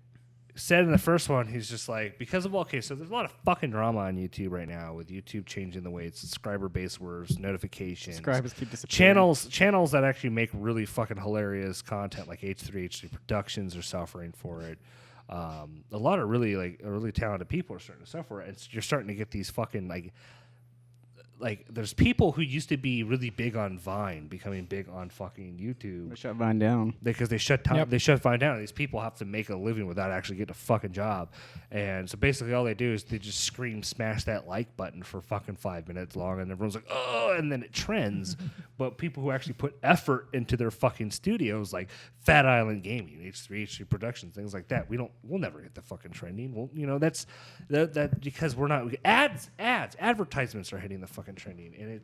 said in the first one, he's just like, because of so there's a lot of fucking drama on YouTube right now with YouTube changing the way its subscriber base works, notifications. subscribers keep disappearing. Channels that actually make really fucking hilarious content like H3 Productions are suffering for it. A lot of really talented people are starting to suffer it. And you're starting to get these fucking like there's people who used to be really big on Vine becoming big on fucking YouTube. They shut Vine down. Because they shut Vine down. These people have to make a living without actually getting a fucking job. And so basically all they do is they just smash that like button for fucking 5 minutes long and everyone's like, oh, and then it trends. But people who actually put effort into their fucking studios like Fat Island Gaming, H3 Productions, things like that, we'll never get the fucking trending. Well, that's because we're not advertisements are hitting the fucking trending. And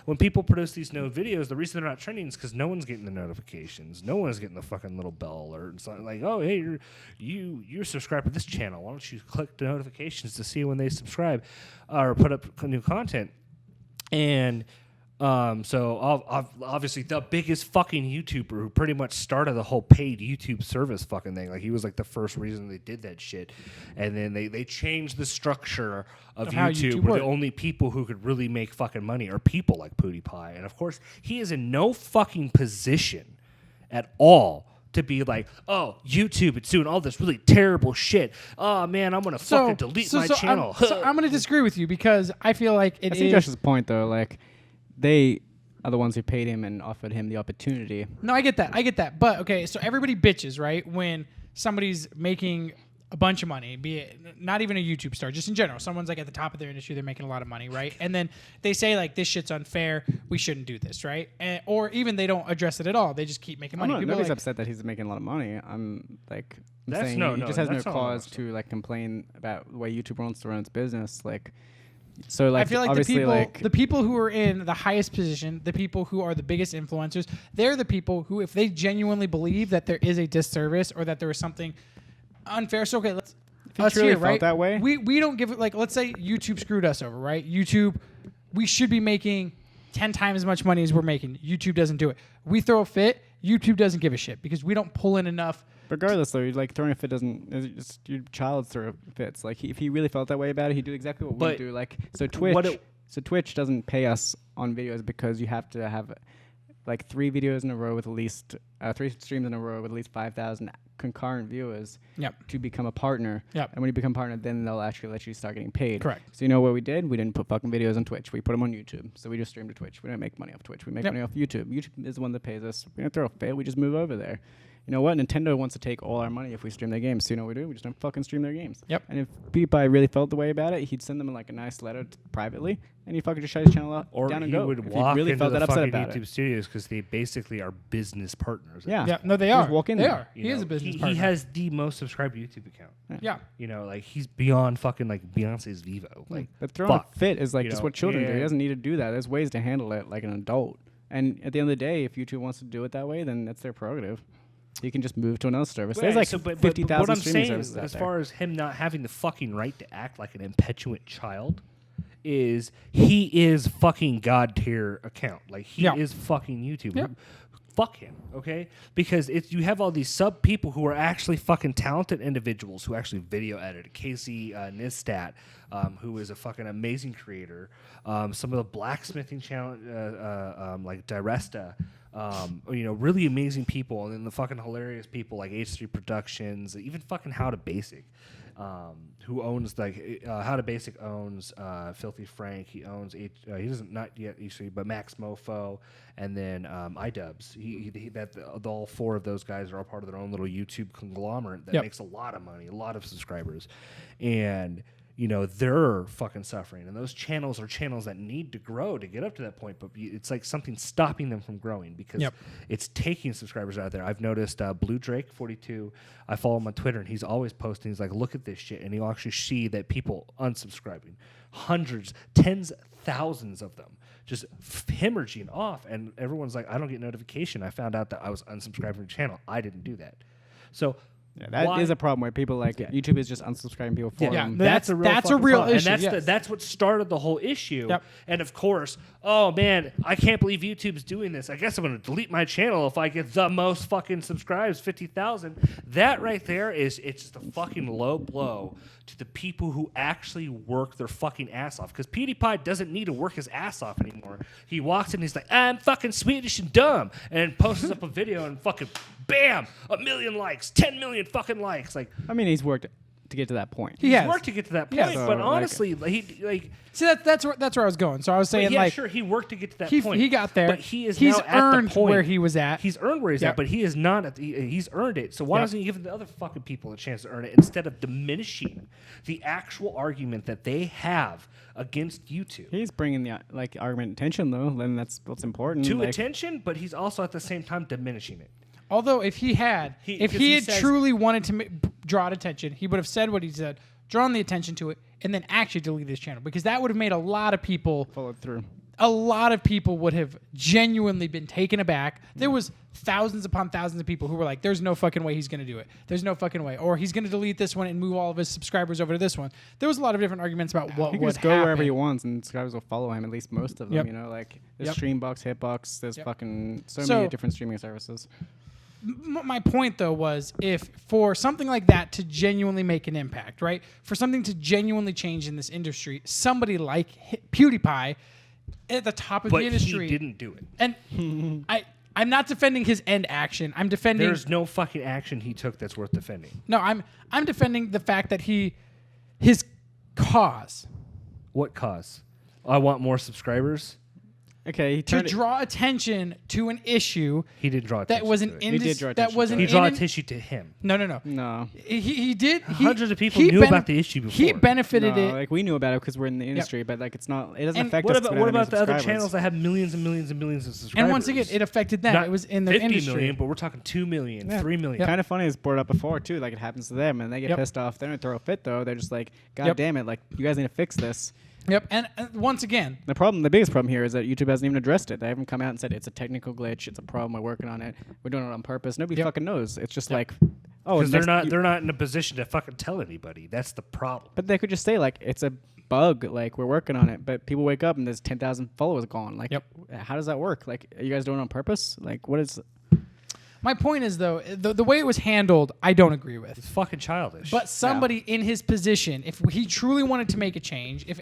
when people produce these no videos, the reason they're not trending is because no one's getting the notifications. No one's getting the fucking little bell alert. It's not like, oh, hey, you're subscribed to this channel. Why don't you click the notifications to see when they subscribe or put up new content? And so obviously the biggest fucking YouTuber who pretty much started the whole paid YouTube service fucking thing. Like he was like the first reason they did that shit. And then they changed the structure of how YouTube YouTube where worked. the only people who could really make fucking money are people like PewDiePie. And of course, he is in no fucking position at all to be like, oh, YouTube, it's doing all this really terrible shit. Oh, man, I'm going to fucking delete my channel. I'm going to disagree with you because I feel like I see Josh's point though. Like they are the ones who paid him and offered him the opportunity. No, I get that. But okay, so everybody bitches, right? When somebody's making a bunch of money, be it not even a YouTube star, just in general, someone's like at the top of their industry, they're making a lot of money, right? And then they say like, this shit's unfair, we shouldn't do this, right? Or even they don't address it at all, they just keep making money. Nobody's upset that he's making a lot of money. I'm That's saying no, he no, just has no that's not cause honest. to like complain about the way YouTube wants to run its business. Like, so like I feel like obviously the people who are in the highest position, the people who are the biggest influencers, they're the people who, if they genuinely believe that there is a disservice or that there is something unfair, so okay, let's. he Us truly here, felt right? that way? We don't give it, like, let's say YouTube screwed us over, right? YouTube, we should be making 10 times as much money as we're making. YouTube doesn't do it. We throw a fit, YouTube doesn't give a shit because we don't pull in enough. Regardless, though, like throwing a fit doesn't. It's just your child's throw fits. Like if he really felt that way about it, he'd do exactly what we But do. Like so Twitch doesn't pay us on videos because you have to have like 3 videos in a row with at least 3 streams in a row with at least 5,000 concurrent viewers to become a partner. Yep. And when you become a partner, then they'll actually let you start getting paid. Correct. So you know what we did? We didn't put fucking videos on Twitch. We put them on YouTube. So we just stream to Twitch. We don't make money off Twitch. We make money off YouTube. YouTube is the one that pays us. We don't throw a fit. We just move over there. You know what? Nintendo wants to take all our money if we stream their games. So you know what we do? We just don't fucking stream their games. Yep. And if PewDiePie really felt the way about it, he'd send them like a nice letter privately, and he'd fucking just shut his channel Or down and he go. would if walk he really into felt the that upset fucking about YouTube it. studios because they basically are business partners. Yeah. Yeah, no, they Just are. walk in they there. are. You He is know, a business he partner. has the most subscribed YouTube account. Yeah. You know, like he's beyond fucking like Beyonce's Vivo. Like, But throwing fuck. a fit is like You just know, what children do. yeah. He doesn't need to do that. There's ways to handle it like an adult. And at the end of the day, if YouTube wants to do it that way, then that's their prerogative. You can just move to another service. There's like but 50,000 what I'm streaming saying services is, out as there. far as him not having the fucking right to act like an impetuous child, is he is fucking god tier account. Like he is fucking YouTube. Yeah. Fuck him, okay? Because it's you have all these sub people who are actually fucking talented individuals who actually video edit. Casey Nistat, who is a fucking amazing creator. Some of the blacksmithing channel, like Diresta. You know, really amazing people, and then the fucking hilarious people like H3 Productions, even fucking How to Basic, who owns like How to Basic owns Filthy Frank. He owns he doesn't not yet H3, but Max Mofo, and then iDubbbz. All 4 of those guys are all part of their own little YouTube conglomerate that makes a lot of money, a lot of subscribers, and. You know, they're fucking suffering. And those channels are channels that need to grow to get up to that point. But it's like something stopping them from growing because it's taking subscribers out there. I've noticed Blue Drake 42. I follow him on Twitter, and he's always posting. He's like, look at this shit. And he'll actually see that people unsubscribing. Hundreds, tens, thousands of them just hemorrhaging off. And everyone's like, I don't get notification. I found out that I was unsubscribed from the channel. I didn't do that. So... Yeah, that is a problem where people like YouTube is just unsubscribing people for them. That's a real issue. And that's what started the whole issue. Yep. And of course, oh man, I can't believe YouTube's doing this. I guess I'm going to delete my channel if I get the most fucking subscribes, 50,000. That right there it's just a fucking low blow to the people who actually work their fucking ass off. Because PewDiePie doesn't need to work his ass off anymore. He walks in, he's like, I'm fucking Swedish and dumb, and posts up a video and fucking bam, 1 million likes, 10 million fucking likes. Like, I mean, he's worked to get to that point. He has worked to get to that point, Yes. but So, honestly, he like. See, that's where I was going. So I was saying, Yeah, like, sure, he worked to get to that he, point. he got there. But he's now at earned the point where he was at. He's earned where he's Yep. at, but he is not at the. He's earned it. So why Yep. doesn't he give the other fucking people a chance to earn it instead of diminishing the actual argument that they have against YouTube? He's bringing the like argument attention though. Then that's what's important. To like, attention, but he's also at the same time diminishing it. Although if he had says- truly wanted to draw attention, he would have said what he said, drawn the attention to it, and then actually deleted his channel, because that would have made a lot of people followed through. A lot of people would have genuinely been taken aback. There was thousands upon thousands of people who were like, there's no fucking way he's going to do it. There's no fucking way. Or he's going to delete this one and move all of his subscribers over to this one. There was a lot of different arguments about what He can would just go happen. wherever he wants, and subscribers will follow him. At least most of them, Yep. you know. Like there's Yep. Streambox, Hitbox. There's Yep. fucking so So- many different streaming services. My point, though, was if for something like that to genuinely make an impact, right? For something to genuinely change in this industry, somebody like PewDiePie at the top of But the industry. he didn't do it. And I'm not defending his end action. I'm defending. There's no fucking action he took that's worth defending. No, I'm defending the fact that his cause. What cause? I want more subscribers. Okay, he to turned draw attention to an issue He did draw that attention was to an it. He did draw attention He to drew in attention to him. No. No. He did. Hundreds of people knew about the issue before. He benefited No, it. like we knew about it because we're in the industry, but like it's not. It doesn't And affect What us. about the other channels that have millions and millions and millions of subscribers? And once again, it affected them. Not It was in their 50 industry. million, but we're talking 2 million, Yeah. 3 million. Kind of funny is brought up before too. Like it happens to them, and they get Yep. pissed off. They don't throw a fit though. They're just like, God Yep. damn it! Like you guys need to fix this. Yep. And once again, The biggest problem here is that YouTube hasn't even addressed it. They haven't come out and said it's a technical glitch. It's a problem. We're working on it. We're doing it on purpose. Nobody Yep. fucking knows. It's just Yep. like, oh, Because next- they're not in a position to fucking tell anybody. That's the problem. But they could just say like it's a bug. Like we're working on it. But people wake up and there's 10,000 followers gone. Like, Yep. how does that work? Like, are you guys doing it on purpose? Like, what is? my point is though, the way it was handled, I don't agree with. It's fucking childish. But somebody in his position, if he truly wanted to make a change, if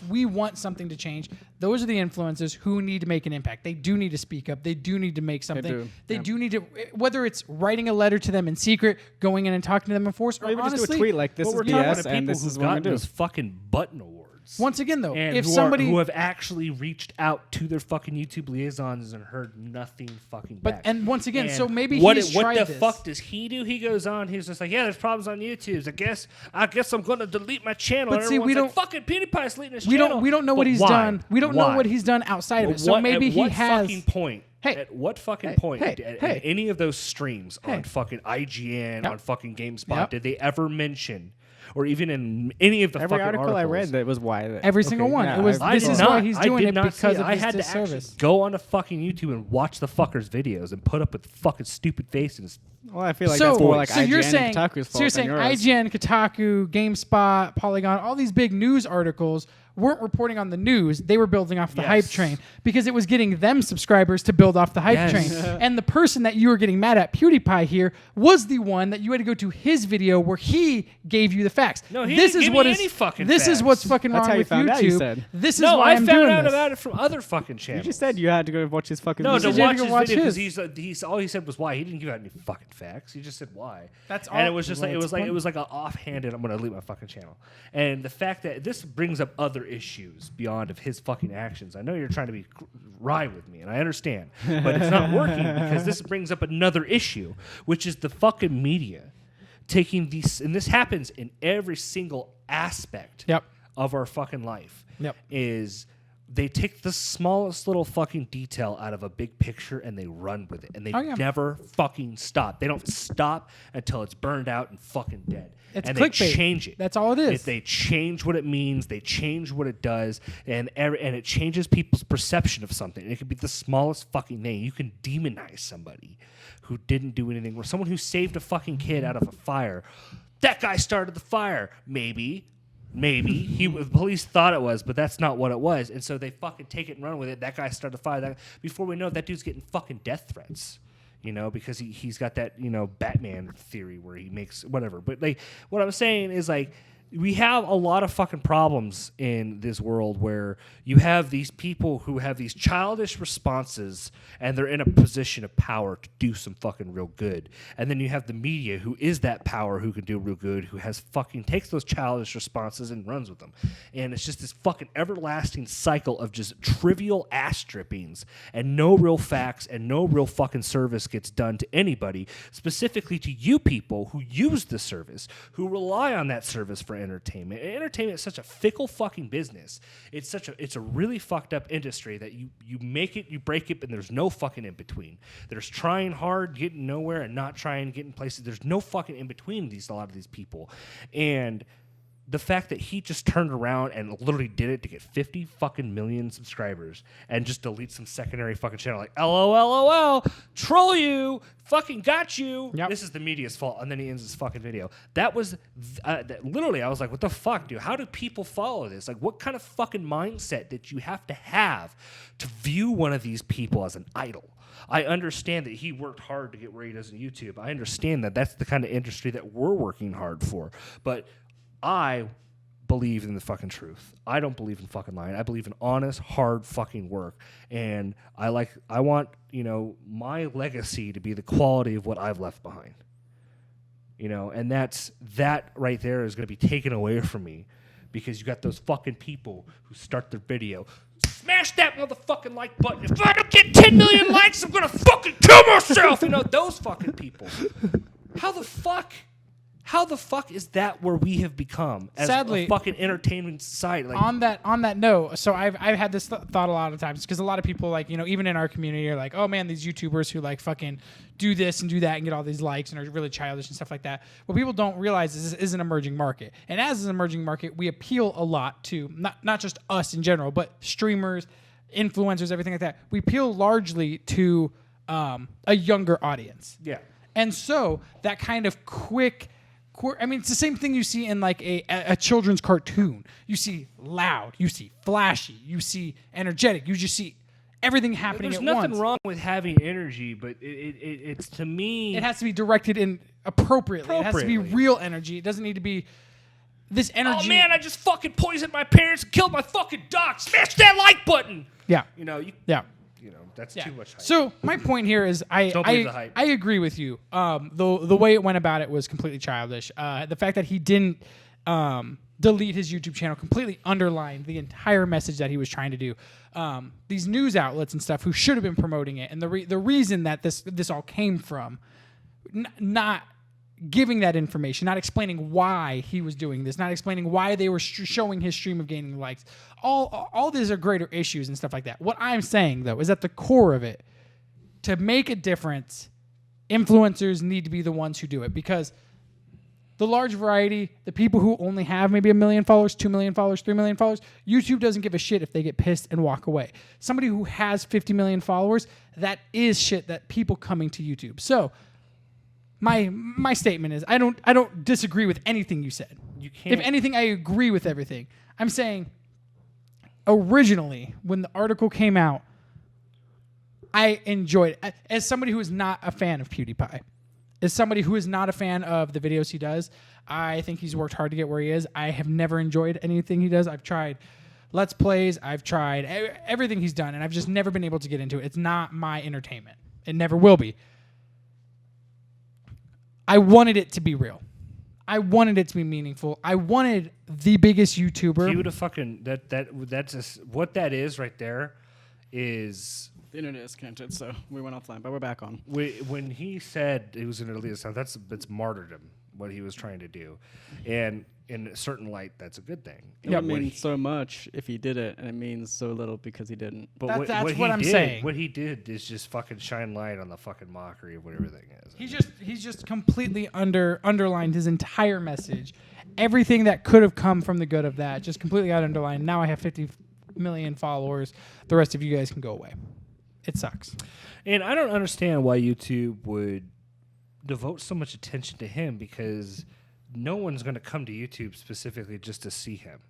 we want something to change, those are the influencers who need to make an impact. They do need to speak up. They do need to make something. do. They Yeah. do need to, whether it's writing a letter to them in secret, going in and talking to them in force, or Or even honestly, just do a tweet like this But is we're talking BS about and people this is who've what I'm gotten gonna do. those fucking button awards. once again though, And if who somebody who have actually reached out to their fucking YouTube liaisons and heard nothing fucking back. and once again, so And maybe what he's what tried the this. fuck does he do? He goes on. He's just like, yeah, there's problems on YouTube. I guess I'm gonna delete my channel. But and see, we everyone's don't- like, fucking PewDiePie's deleting his we channel. don't know But what he's why? done. We don't know Why? what he's done outside of it. So What- maybe at he what has. fucking point? Hey. At what fucking Hey, point hey, at hey. any of those streams Hey. on fucking IGN, Yep. on fucking GameSpot, Yep. did they ever mention, or even in any of the Every fucking article I articles, read that was why. Every single one. yeah, It was. I This did is not. why he's I doing did it not see because it. of I his had to disservice. actually go on to fucking YouTube and watch the fuckers' videos and put up with fucking stupid faces. Well, I feel like so, that's more like so IGN you're and saying, Kotaku's so you're fault than saying yours. IGN, Kotaku, GameSpot, Polygon, all these big news articles weren't reporting on the news. They were building off the hype Yes. train because it was getting them subscribers to build off the hype Yes. train. And the person that you were getting mad at, PewDiePie here, was the one that you had to go to his video where he gave you the facts. No, he this didn't is give what me is any fucking This is facts. what's fucking That's wrong how you with found YouTube. out, you said. This is No, why I I'm found doing out this. about it from other fucking You channels. just said you had to go watch his fucking. No, video. to said you had watch to his go watch video because his. he's all he said was why. He didn't give out any fucking facts. He just said why. That's And all- it was just like well, it was like an offhanded. I'm gonna delete my fucking channel. And the fact that this brings up other issues beyond of his fucking actions. I know you're trying to be wry with me, and I understand, but it's not working because this brings up another issue, which is the fucking media taking these, and this happens in every single aspect Yep. of our fucking life. Yep. Is they take the smallest little fucking detail out of a big picture and they run with it, and they Oh, yeah. never fucking stop. They don't stop until it's burned out and fucking dead. It's and clickbait. they change it. That's all it is. If they change what it means, they change what it does, and it changes people's perception of something. It could be the smallest fucking thing. You can demonize somebody who didn't do anything, or someone who saved a fucking kid out of a fire. That guy started the fire. Maybe the police thought it was, but that's not what it was, and so they fucking take it and run with it. That guy started the fire. Before we know it, that dude's getting fucking death threats. Because he's got that, Batman theory where he makes whatever. But like, what I'm saying is like, we have a lot of fucking problems in this world where you have these people who have these childish responses and they're in a position of power to do some fucking real good. And then you have the media who is that power who can do real good, who has fucking takes those childish responses and runs with them. And it's just this fucking everlasting cycle of just trivial ass strippings and no real facts and no real fucking service gets done to anybody, specifically to you people who use the service, who rely on that service for entertainment. And entertainment is such a fickle fucking business. It's a really fucked up industry that you make it, you break it, and there's no fucking in between. There's trying hard, getting nowhere, and not trying, getting places. There's no fucking in between a lot of these people. And the fact that he just turned around and literally did it to get 50 fucking million subscribers and just delete some secondary fucking channel like LOL, troll you, fucking got you. Yep. This is the media's fault. And then he ends his fucking video. That was literally, I was like, what the fuck, dude? How do people follow this? Like, what kind of fucking mindset did you have to view one of these people as an idol? I understand that he worked hard to get where he does in YouTube. I understand that that's the kind of industry that we're working hard for. But I believe in the fucking truth. I don't believe in fucking lying. I believe in honest, hard fucking work. And I want, my legacy to be the quality of what I've left behind. And that right there is going to be taken away from me because you got those fucking people who start their video, smash that motherfucking like button. If I don't get 10 million likes, I'm gonna fucking kill myself. You know, those fucking people. How the fuck is that where we have become as Sadly, a fucking entertainment society? Like, on that note, so I've had this thought a lot of times because a lot of people, like, you know, even in our community are like, oh man, these YouTubers who like fucking do this and do that and get all these likes and are really childish and stuff like that. What people don't realize is this is an emerging market, and as an emerging market, we appeal a lot to not just us in general, but streamers, influencers, everything like that. We appeal largely to a younger audience. yeah. And so that kind of quick, I mean, it's the same thing you see in like a children's cartoon. You see loud, you see flashy, you see energetic, you just see everything happening at once. There's nothing wrong with having energy, but it's to me... It has to be directed in appropriately. It has to be real energy. It doesn't need to be this energy. Oh man, I just fucking poisoned my parents and killed my fucking dog. Smash that like button! Yeah. You know, that's too much hype. So my point here is Don't believe the hype. I agree with you. The way it went about it was completely childish. The fact that he didn't delete his YouTube channel completely underlined the entire message that he was trying to do. These news outlets and stuff who should have been promoting it, and the reason that this all came from, not giving that information, not explaining why he was doing this, not explaining why they were showing his stream of gaining likes. All these are greater issues and stuff like that. What I'm saying, though, is at the core of it, to make a difference, influencers need to be the ones who do it, because the large variety, the people who only have maybe 1 million followers, 2 million followers, 3 million followers, YouTube doesn't give a shit if they get pissed and walk away. Somebody who has 50 million followers, that is shit that people coming to YouTube. So my statement is I don't disagree with anything you said. You can't. If anything, I agree with everything. I'm saying originally when the article came out, I enjoyed it. As somebody who is not a fan of PewDiePie, as somebody who is not a fan of the videos he does, I think he's worked hard to get where he is. I have never enjoyed anything he does. I've tried Let's Plays. I've tried everything he's done, and I've just never been able to get into it. It's not my entertainment. It never will be. I wanted it to be real. I wanted it to be meaningful. I wanted the biggest YouTuber. He would have fucking that's just, what that is right there is... The internet is connected, so we went offline, but we're back on. When he said it was going to delete his sound, that's martyrdom, what he was trying to do. And in a certain light, that's a good thing. It would mean so much if he did it, and it means so little because he didn't. But that's what I'm saying. What he did is just fucking shine light on the fucking mockery of what everything is. He's just completely underlined his entire message. Everything that could have come from the good of that just completely got underlined. Now I have 50 million followers. The rest of you guys can go away. It sucks. And I don't understand why YouTube would devote so much attention to him, because no one's going to come to YouTube specifically just to see him.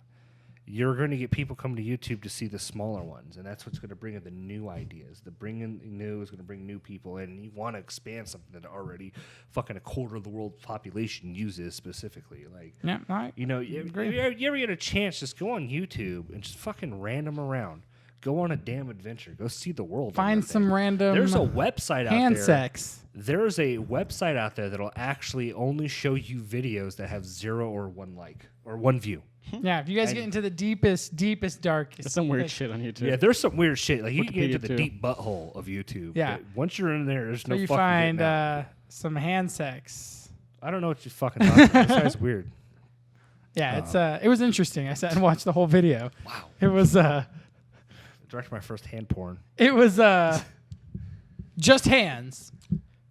You're going to get people coming to YouTube to see the smaller ones, and that's what's going to bring in the new ideas. The bringing new is going to bring new people in, and you want to expand something that already fucking a quarter of the world's population uses specifically. Like, yeah, you know, you ever get a chance, just go on YouTube and just fucking random around. Go on a damn adventure. Go see the world. Find some random. There's a website out there. Hand sex. There's a website out there that'll actually only show you videos that have 0 or 1 like or 1 view. Yeah, if you guys get into the deepest, darkest. There's some weird shit on YouTube. Yeah, there's some weird shit. Like you can get into the too. deep butthole of YouTube. Yeah. But once you're in there, there's no you fucking find getting out. some hand sex. I don't know what you fucking talking about. That sounds weird. Yeah, it was interesting. I sat and watched the whole video. Wow. It was Directed my first hand porn. It was just hands.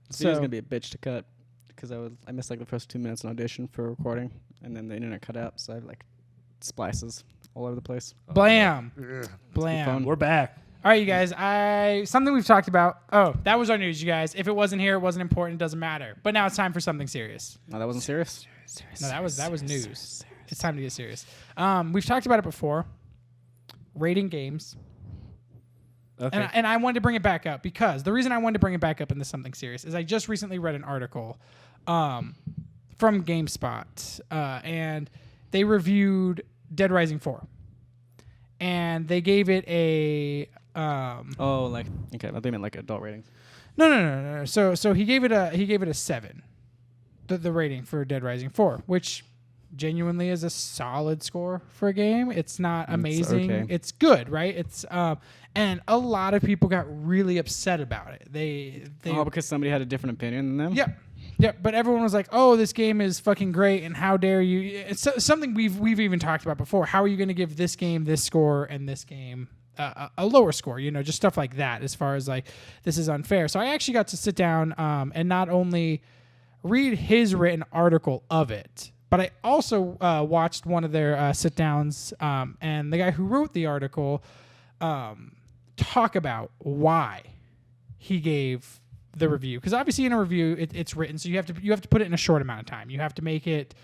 This video's gonna be a bitch to cut because I missed like the first 2 minutes in audition for recording, and then the internet cut out, so I have like splices all over the place. Blam. Ugh. Blam. We're back. All right, you guys. Something we've talked about. Oh, that was our news, you guys. If it wasn't here, it wasn't important. It doesn't matter. But now it's time for something serious. No, that wasn't serious. No, that was news. It's time to get serious. We've talked about it before. Rating games. Okay. And I wanted to bring it back up because the reason I wanted to bring it back up into something serious is I just recently read an article from GameSpot, and they reviewed Dead Rising 4. And they gave it a... like, okay, I think meant like adult ratings. No. So he gave it a 7, the rating for Dead Rising 4, which genuinely is a solid score for a game. It's not amazing. okay. It's good, right? It's and a lot of people got really upset about it. They because somebody had a different opinion than them. yeah, but everyone was like, "Oh, this game is fucking great," and how dare you? It's something we've even talked about before. How are you going to give this game this score and this game a lower score? You know, just stuff like that. As far as like, this is unfair. So I actually got to sit down and not only read his written article of it, but I also watched one of their sit downs, and the guy who wrote the article talk about why he gave the review, because obviously in a review it's written, so you have to put it in a short amount of time. You have to make it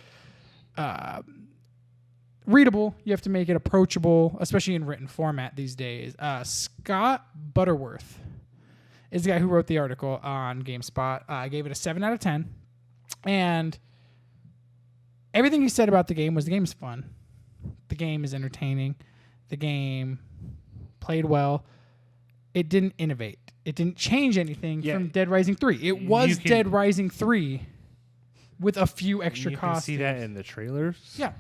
readable. You have to make it approachable, especially in written format these days. Scott Butterworth is the guy who wrote the article on GameSpot. I gave it a 7 out of 10, and everything he said about the game was the game is fun, the game is entertaining, the game played well. It didn't innovate. It didn't change anything from Dead Rising 3. It was Dead Rising 3 with a few extra costumes. You can see that in the trailers. Yeah.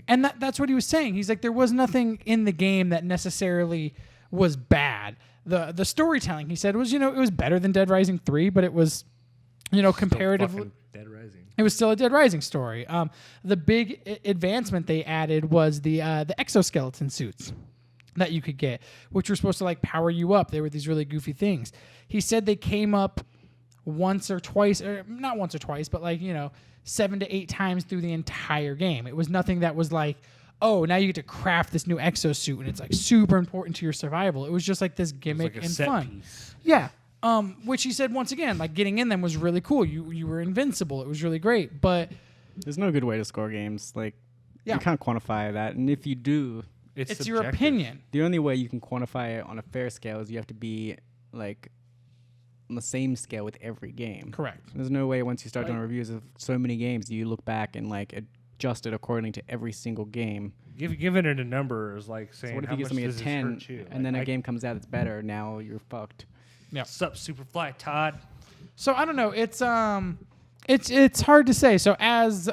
And that's what he was saying. He's like, there was nothing in the game that necessarily was bad. The storytelling, he said, was, it was better than Dead Rising 3, but it was, comparatively... Dead Rising. It was still a Dead Rising story. The big advancement they added was the exoskeleton suits that you could get, which were supposed to like power you up. They were these really goofy things. He said they came up once or twice, or not once or twice, but 7 to 8 times through the entire game. It was nothing that was like, oh, now you get to craft this new exosuit and it's like super important to your survival. It was just like this gimmick and fun. Piece. Yeah. Which he said once again, like getting in them was really cool. You were invincible. It was really great. But there's no good way to score games. Like you can't quantify that, and if you do, it's your opinion. The only way you can quantify it on a fair scale is you have to be like on the same scale with every game. Correct. There's no way once you start doing reviews of so many games, you look back and like adjust it according to every single game. Giving it a number is like saying, so what if how you give much something a 10 and then a game comes out that's better? Now you're fucked. Yeah. Sup, Superfly Todd? So I don't know. It's hard to say. So as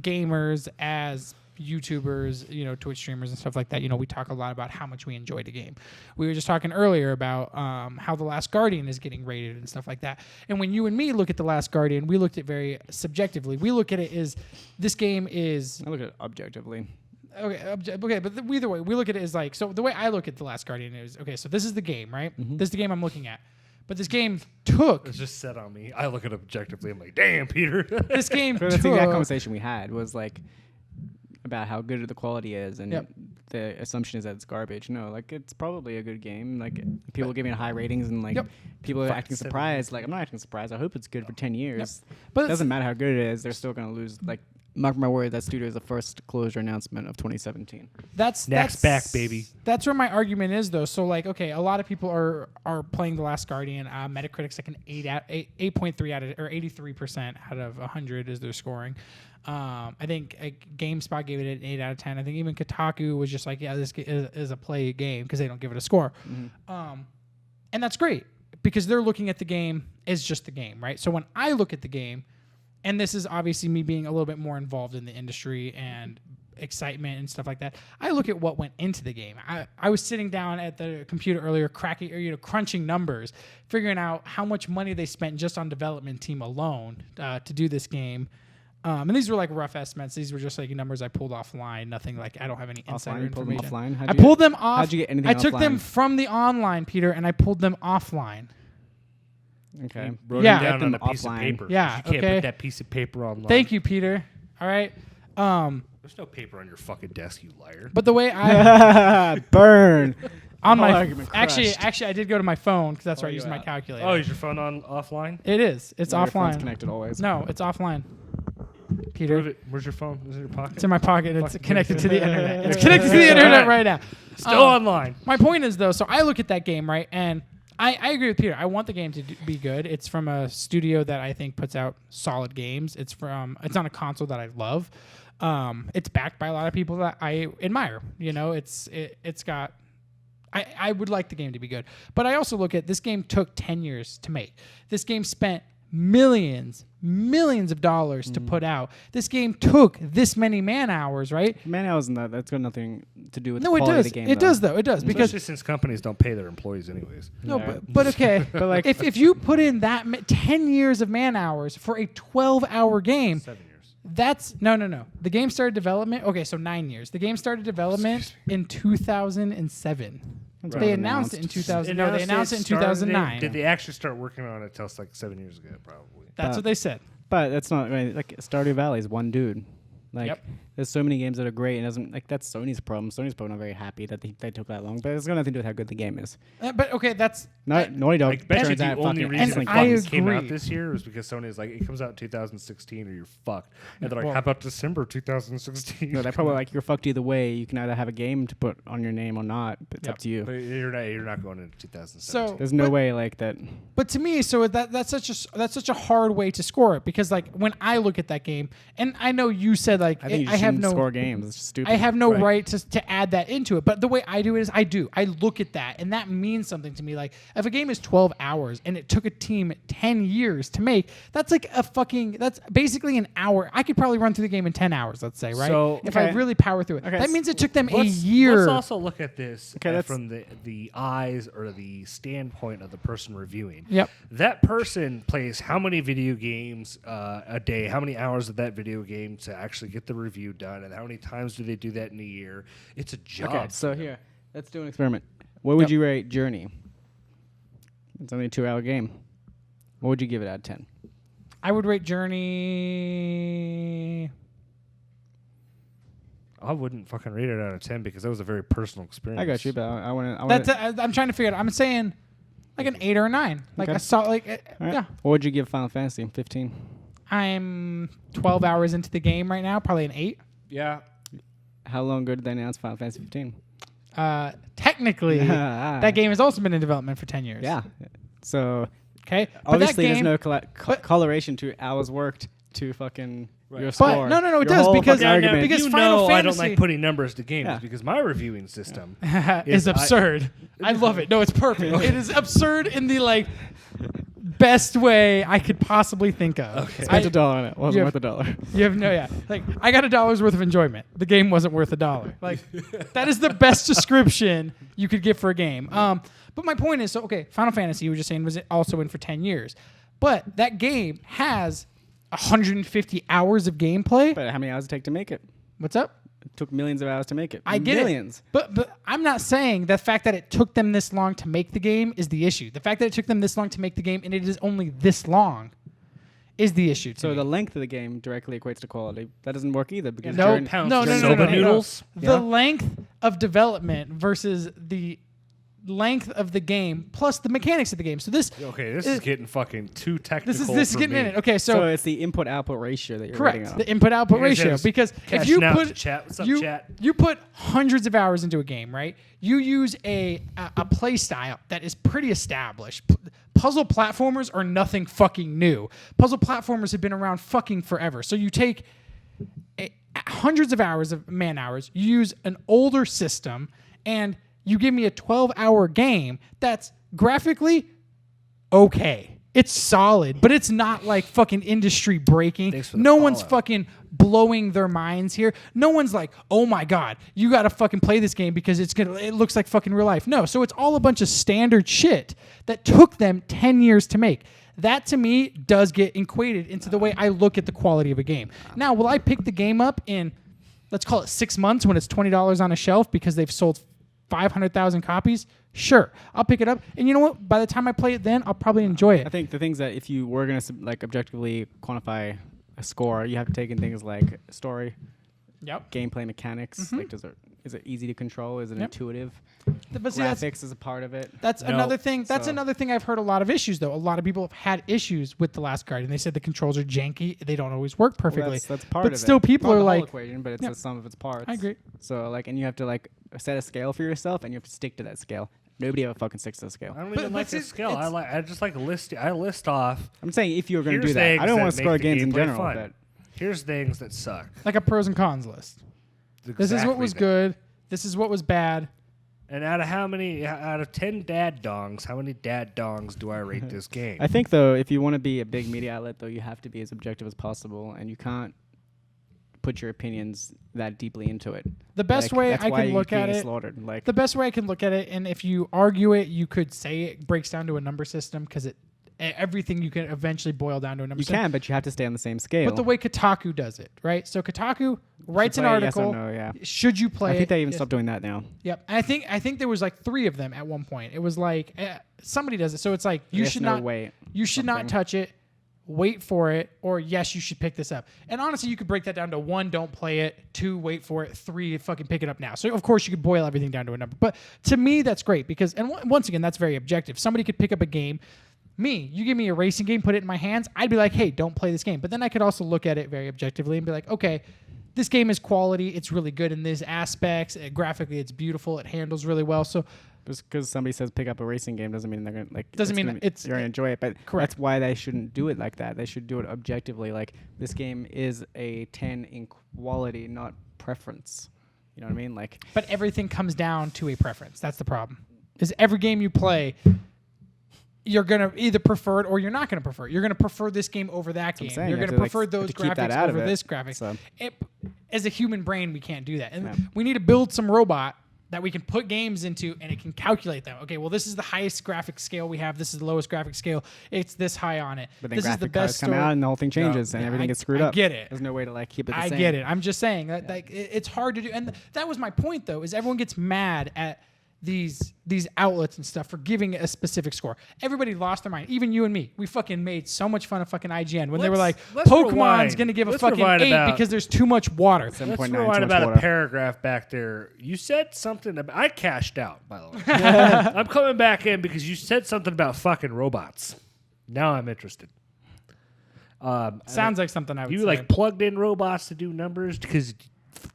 gamers, as YouTubers, Twitch streamers and stuff like that, we talk a lot about how much we enjoyed a game. We were just talking earlier about how The Last Guardian is getting rated and stuff like that. And when you and me look at The Last Guardian, we looked at it very subjectively. We look at it as this game is... I look at it objectively. Okay, but either way, we look at it as like... So the way I look at The Last Guardian is, okay, so this is the game, right? Mm-hmm. This is the game I'm looking at. But this game took... It's just set on me. I look at it objectively. I'm like, damn, Peter. This game took... That's the exact conversation we had was like... about how good the quality is, and the assumption is that it's garbage. No, like it's probably a good game. Like people giving it high ratings, and like people are acting surprised. Like I'm not acting surprised. I hope it's good for 10 years. But it doesn't matter how good it is. They're still gonna lose. Like mark my word, that studio is the first closure announcement of 2017. That's back, baby. That's where my argument is, though. So like, okay, a lot of people are playing The Last Guardian. Metacritic's like an 8.3 out of, or 83% out of 100 is their scoring. I think GameSpot gave it an 8 out of 10. I think even Kotaku was just like, yeah, this is a play game because they don't give it a score. Mm-hmm. And that's great because they're looking at the game as just the game, right? So when I look at the game, and this is obviously me being a little bit more involved in the industry and excitement and stuff like that, I look at what went into the game. I was sitting down at the computer earlier, crunching numbers, figuring out how much money they spent just on development team alone to do this game. And these were like rough estimates. These were just like numbers I pulled offline. Nothing like I don't have any insider information. Offline? I pulled them off. How'd you get anything I took offline? them from the online, Peter, and I pulled them offline. Okay. Wrote them down on a piece offline. of paper. Yeah, You can't okay. put that piece of paper online. Thank you, Peter. All right. There's no paper on your fucking desk, you liar. But the way I burn on my argument actually crushed. I did go to my phone because that's where I you used my out. calculator. Oh, is your phone on offline? It is. It's Your phone's offline. connected always. No, it's offline. Peter, Prove it. Where's your phone? Is it in your pocket? it's in my pocket. It's Fucking connected to the internet. It's Okay. connected to the internet right now. Still online. My point is though, so I look at that game, right, and I agree with Peter. I want the game to be good. It's from a studio that I think puts out solid games. It's on a console that I love. It's backed by a lot of people that I admire. It's got. I would like the game to be good, but I also look at this game took 10 years to make. This game spent millions of dollars to put out. This game took this many man hours, right? Man hours, that's got nothing to do with No, the it quality does. of the game. It does, though. It does. Because Because especially since companies don't pay their employees anyways. no, Yeah. but okay. But like, if you put in that 10 years of man hours for a 12-hour game, 7 years. that's no. The game started development. Okay, so 9 years. The game started development in 2007. That's They when it was announced it in 2000. No, they announced it in started- 2009. Did they actually start working on it till like 7 years ago? Probably. That's what they said. But that's not right. Like Stardew Valley is one dude. Like Yep. there's so many games that are great, and it doesn't like that's Sony's problem. Sony's probably not very happy that they took that long, but it's got nothing to do with how good the game is. But okay, that's Naughty Dog. I bet you turns the out only fucking reason it excellent I fucking games. came out agree. this year was because Sony's like, it comes out in 2016 or you're fucked. And they're like, Well- how about December 2016? No, they're probably like you're fucked either way. You can either have a game to put on your name or not. But it's Yep. up to you. But you're not going into 2017. so. There's no way like that. But to me, so that's such a hard way to score it because like when I look at that game, and I know you said like I think you I have shouldn't no score games. It's just stupid. I have no Right. right to add that into it. But the way I do it is I look at that, and that means something to me. Like if a game is 12 hours and it took a team 10 years to make, that's like that's basically an hour. I could probably run through the game in 10 hours, let's say, right? So- if I Okay. really power through it. Okay, That means it took them a Let's year. also look at this Okay, that's- from the eyes or the standpoint of the person reviewing. Yep. That person plays how many video games a day? How many hours of that video game to actually get the review done? And how many times do they do that in a year? It's a job. Okay, so here, let's do an experiment. What would Yep. you rate Journey? It's only a 2-hour game. What would you give it out of 10? I would rate Journey. I wouldn't fucking rate it out of 10 because that was a very personal experience. I got you, but I want to. That's I'm trying to figure it out. I'm saying like an 8 or a 9. Like Okay. I saw like yeah. What would you give Final Fantasy? 15. I'm 12 hours into the game right now, probably an 8. Yeah. How long ago did they announce Final Fantasy 15? Technically, that game has also been in development for 10 years. Yeah. So Okay. obviously, but that game, there's no but- correlation to hours worked to fucking your But- score. no, it Your does whole because- fucking Yeah, argument. because you Final know I don't Fantasy- like putting numbers to games Yeah. because my reviewing system is absurd. I love it. No, it's perfect. It is absurd in the like best way I could possibly think of. Okay. Spent $1 on it. Wasn't you worth $1. You have no, yeah. Like, I got $1 worth of enjoyment. The game wasn't worth $1. Like, that is the best description you could get for a game. But my point is, so, okay, Final Fantasy, you were just saying, was it also in for 10 years. But that game has 150 hours of gameplay. But how many hours did it take to make it? What's up? It took millions of hours to make it. I get millions. it. But I'm not saying the fact that it took them this long to make the game is the issue. The fact that it took them this long to make the game and it is only this long is the issue. To So me. the length of the game directly equates to quality. That doesn't work either because No, during- pounds no, for no, no, soba no, no, noodles. no. Yeah. The length of development versus the length of the game plus the mechanics of the game. So this Okay, this is getting fucking too technical. this is for getting me. in it. Okay, so so it's the input-output ratio that you're correct. rating on. The input output Here's ratio his because if cashing you out put to chat. What's up, you, chat? you put hundreds of hours into a game, right? You use a play style that is pretty established. Puzzle platformers are nothing fucking new. Puzzle platformers have been around fucking forever. So you take hundreds of hours of man hours, you use an older system, and you give me a 12-hour game that's graphically okay. It's solid, but it's not like fucking industry breaking. Thanks for the No one's follow. fucking blowing their minds here. No one's like, "Oh my god, you got to fucking play this game because it looks like fucking real life." No, so it's all a bunch of standard shit that took them 10 years to make. That to me does get equated into the way I look at the quality of a game. Now, will I pick the game up in, let's call it 6 months when it's $20 on a shelf because they've sold 500,000 copies? Sure, I'll pick it up. And you know what? By the time I play it then, I'll probably enjoy it. I think the things that if you were going to like objectively quantify a score, you have to take in things like story, Yep. gameplay mechanics. Like, is it easy to control? Is it Yep. intuitive? But see, Graphics is a part of it. that's No. another thing. That's So- another thing I've heard a lot of issues though. A lot of people have had issues with The Last Guardian. They said the controls are janky. They don't always work Well, perfectly. that's part but of still, it. people Not are the whole like, equation, but it's Yeah. the sum of its parts. I agree. So like, and you have to like set a scale for yourself, and you have to stick to that scale. Nobody ever fucking sticks to the scale. I don't But- even but like see, this scale. it's- I just like I list off. I'm saying if you were going to Here's do that, things I don't want to that score make the games in gameplay general, fun. but Here's things that suck. like a pros and cons list. This is what Exactly was that. good. This is what was bad. And out of 10 dad dongs, how many dad dongs do I rate this game? I think though, if you want to be a big media outlet, though, you have to be as objective as possible, and you can't put your opinions that deeply into it. The best way I can look at it, slaughtered. Like the best way I can look at it, and if you argue it, you could say it breaks down to a number system because everything you can eventually boil down to a number system. You can, but you have to stay on the same scale. But the way Kotaku does it, right? So Kotaku writes an article. Yes or no, yeah. Should you play it? I think they even stopped doing that now. Yep. And I think there was like 3 of them at one point. It was like somebody does it. So it's like you should not touch it. Wait for it, or yes, you should pick this up. And honestly, you could break that down to 1, don't play it, 2, wait for it, 3, fucking pick it up now. So of course you could boil everything down to a number. But to me, that's great because, and once again, that's very objective. Somebody could pick up a game. You give me a racing game, put it in my hands, I'd be like, hey, don't play this game. But then I could also look at it very objectively and be like, okay, this game is quality. It's really good in these aspects. Graphically, it's beautiful. It handles really well. So just because somebody says pick up a racing game doesn't mean they're gonna like. Doesn't mean you're gonna enjoy it. But correct. That's why they shouldn't do it like that. They should do it objectively. Like this game is a 10 in quality, not preference. You know what I mean? Like. But everything comes down to a preference. That's the problem. Is every game you play, you're gonna either prefer it or you're not gonna prefer it. You're gonna prefer this game over that game. You're gonna prefer those graphics over this graphic. So. As a human brain, we can't do that, and we need to build some robot that we can put games into, and it can calculate them. Okay, well, this is the highest graphic scale we have. This is the lowest graphic scale. It's this high on it. But then this is the cards best come out and the whole thing changes and everything gets screwed up. I get it. There's no way to like keep it the same. I get it. I'm just saying that like it's hard to do, and that was my point though. Is everyone gets mad at these outlets and stuff for giving a specific score. Everybody lost their mind. Even you and me. We fucking made so much fun of fucking IGN when they were like, Pokemon's going to give a fucking 8 because there's too much water. Let's rewind about a paragraph back there. You said something about... I cashed out, by the way. I'm coming back in because you said something about fucking robots. Now I'm interested. Sounds like something I would say. You like plugged in robots to do numbers because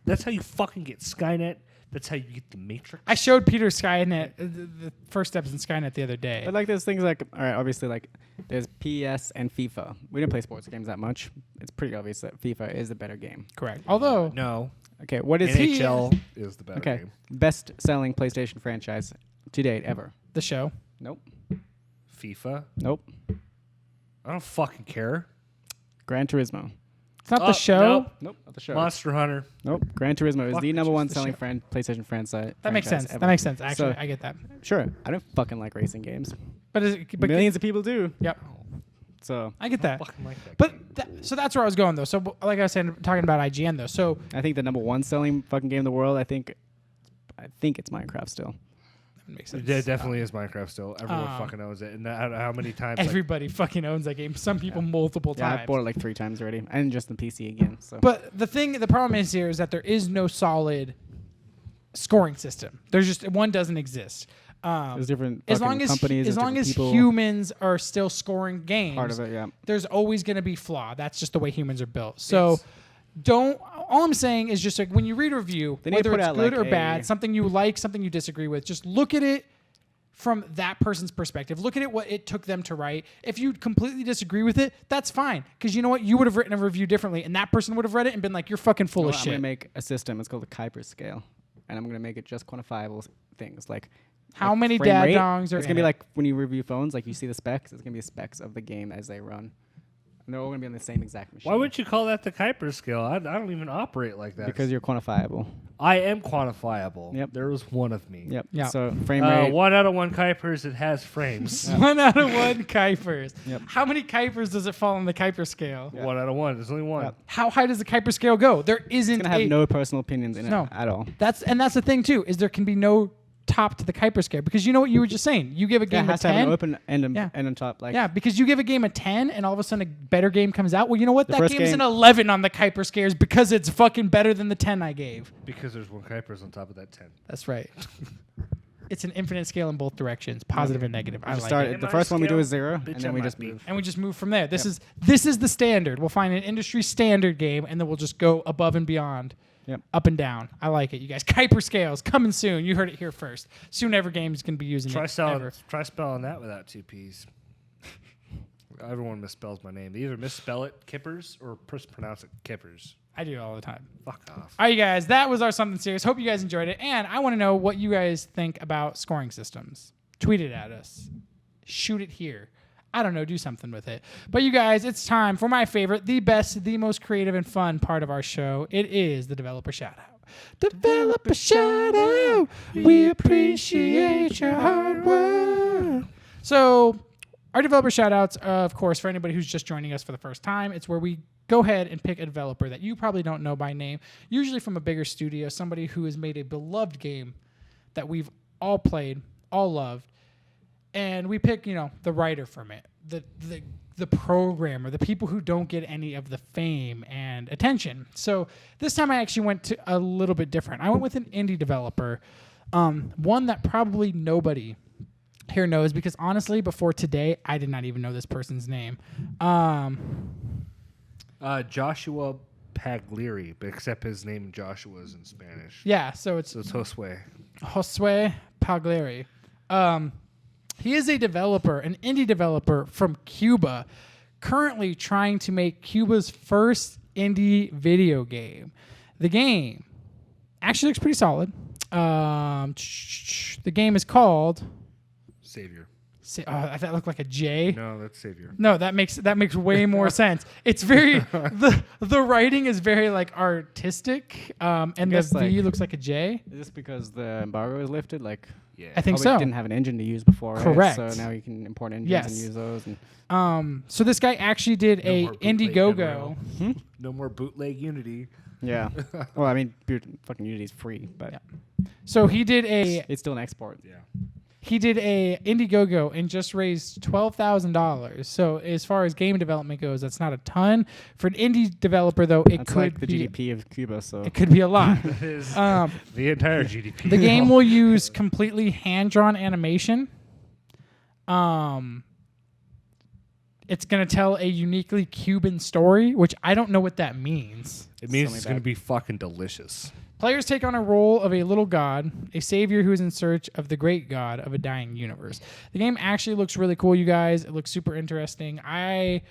that's how you fucking get Skynet. That's how you get the Matrix. I showed Peter Skynet, the first steps in Skynet the other day. But like there's things like, all right, obviously like there's PS and FIFA. We didn't play sports games that much. It's pretty obvious that FIFA is the better game. Correct. Although no. Okay, what is NHL is the better game. Best selling PlayStation franchise to date ever. The show. Nope. FIFA. Nope. I don't fucking care. Gran Turismo. It's not the show. Nope, not the show. Monster Hunter. Nope. Gran Turismo is the number 1 selling PlayStation franchise. That makes sense. Ever. That makes sense. Actually, I get that. Sure. I don't fucking like racing games. But millions of people do. Yep. So I get that. Fucking like that but so that's where I was going though. So like I was saying, talking about IGN though. So I think the number 1 selling fucking game in the world. I think it's Minecraft still. Makes sense. It definitely is Minecraft still. Everyone fucking owns it. And how many times? Everybody fucking owns that game. Some people multiple times. I've bought it like 3 times already. And just the PC again. So. But the problem is here is that there is no solid scoring system. There's just one doesn't exist. There's different companies. As long as humans are still scoring games, part of it, yeah. There's always going to be flaw. That's just the way humans are built. So all I'm saying is just like when you read a review, whether it's good or bad, something you like, something you disagree with, just look at it from that person's perspective. Look at it, what it took them to write. If you completely disagree with it, that's fine. Because you know what? You would have written a review differently, and that person would have read it and been like, you're fucking full of shit. I'm going to make a system. It's called the Kuiper scale. And I'm going to make it just quantifiable things like how many dad dongs are It's going to be like when you review phones, like you see the specs, it's going to be the specs of the game as they run. And they're all going to be on the same exact machine. Why would you call that the Kuiper scale? I don't even operate like that. Because you're quantifiable. I am quantifiable. Yep. There was one of me. Yep. Yeah. So frame rate. 1 out of 1 Kuipers, it has frames. 1 out of 1 Kuipers. Yep. How many Kuipers does it fall on the Kuiper scale? Yep. 1 out of 1. There's only 1. Yep. How high does the Kuiper scale go? There isn't. It's going to have no personal opinions in it at all. That's the thing too, is there can be no top to the Kuiper scale, because you know what you were just saying. You give a game a 10. To have an open end on top. Like because you give a game a 10 and all of a sudden a better game comes out. Well, you know what? That game's game, an 11 on the Kuiper scales because it's fucking better than the 10 I gave. Because there's 1 Kuipers on top of that 10. That's right. It's an infinite scale in both directions, positive and negative. I like it. The first one we do is 0, and then we just move. And we just move from there. This is the standard. We'll find an industry standard game, and then we'll just go above and beyond. Yep. Up and down. I like it. You guys, Kuiper scales coming soon. You heard it here first. Soon ever games going to be using Try it. Try spelling that without 2 P's. Everyone misspells my name. They either misspell it Kippers or pronounce it Kippers. I do it all the time. Fuck off. All right, you guys, that was our Something Serious. Hope you guys enjoyed it. And I want to know what you guys think about scoring systems. Tweet it at us. Shoot it here. I don't know, do something with it. But you guys, it's time for my favorite, the best, the most creative and fun part of our show. It is the developer shout out. Developer shout out. We appreciate your hard work. So, our developer shout outs, of course, for anybody who's just joining us for the first time, it's where we go ahead and pick a developer that you probably don't know by name, usually from a bigger studio, somebody who has made a beloved game that we've all played, all loved. And we pick, the writer from it, the programmer, the people who don't get any of the fame and attention. So this time I actually went to a little bit different. I went with an indie developer, one that probably nobody here knows because honestly, before today, I did not even know this person's name. Joshua Pagliari, but except his name Joshua is in Spanish. Yeah, so it's Josue. Josue Pagliari. He is a developer, an indie developer from Cuba, currently trying to make Cuba's first indie video game. The game actually looks pretty solid. The game is called Savior. That looked like a J. No, that's Savior. No, that makes way more sense. It's very the writing is very like artistic, and the V looks like a J. Is this because the embargo is lifted? Like, Yeah. I think we so. didn't have an engine to use before, right? Correct. So now you can import engines Yes. and use those. And So this guy actually did No a more bootleg Indiegogo. Unreal. No more bootleg Unity. yeah. Well, I mean, fucking Unity's free, but Yeah. So he did a it's still an export. Yeah. Indiegogo and just raised $12,000. So as far as game development goes, that's not a ton for an indie developer. Though it That's could like the be GDP of Cuba. So it could be a lot. That is Um, the entire GDP. The game will use completely hand-drawn animation. It's going to tell a uniquely Cuban story, which I don't know what that means. It means Something it's going to bad. be fucking delicious. Players take on a role of a little god, a savior who is in search of the great god of a dying universe. The game actually looks really cool, you guys. It looks super interesting. I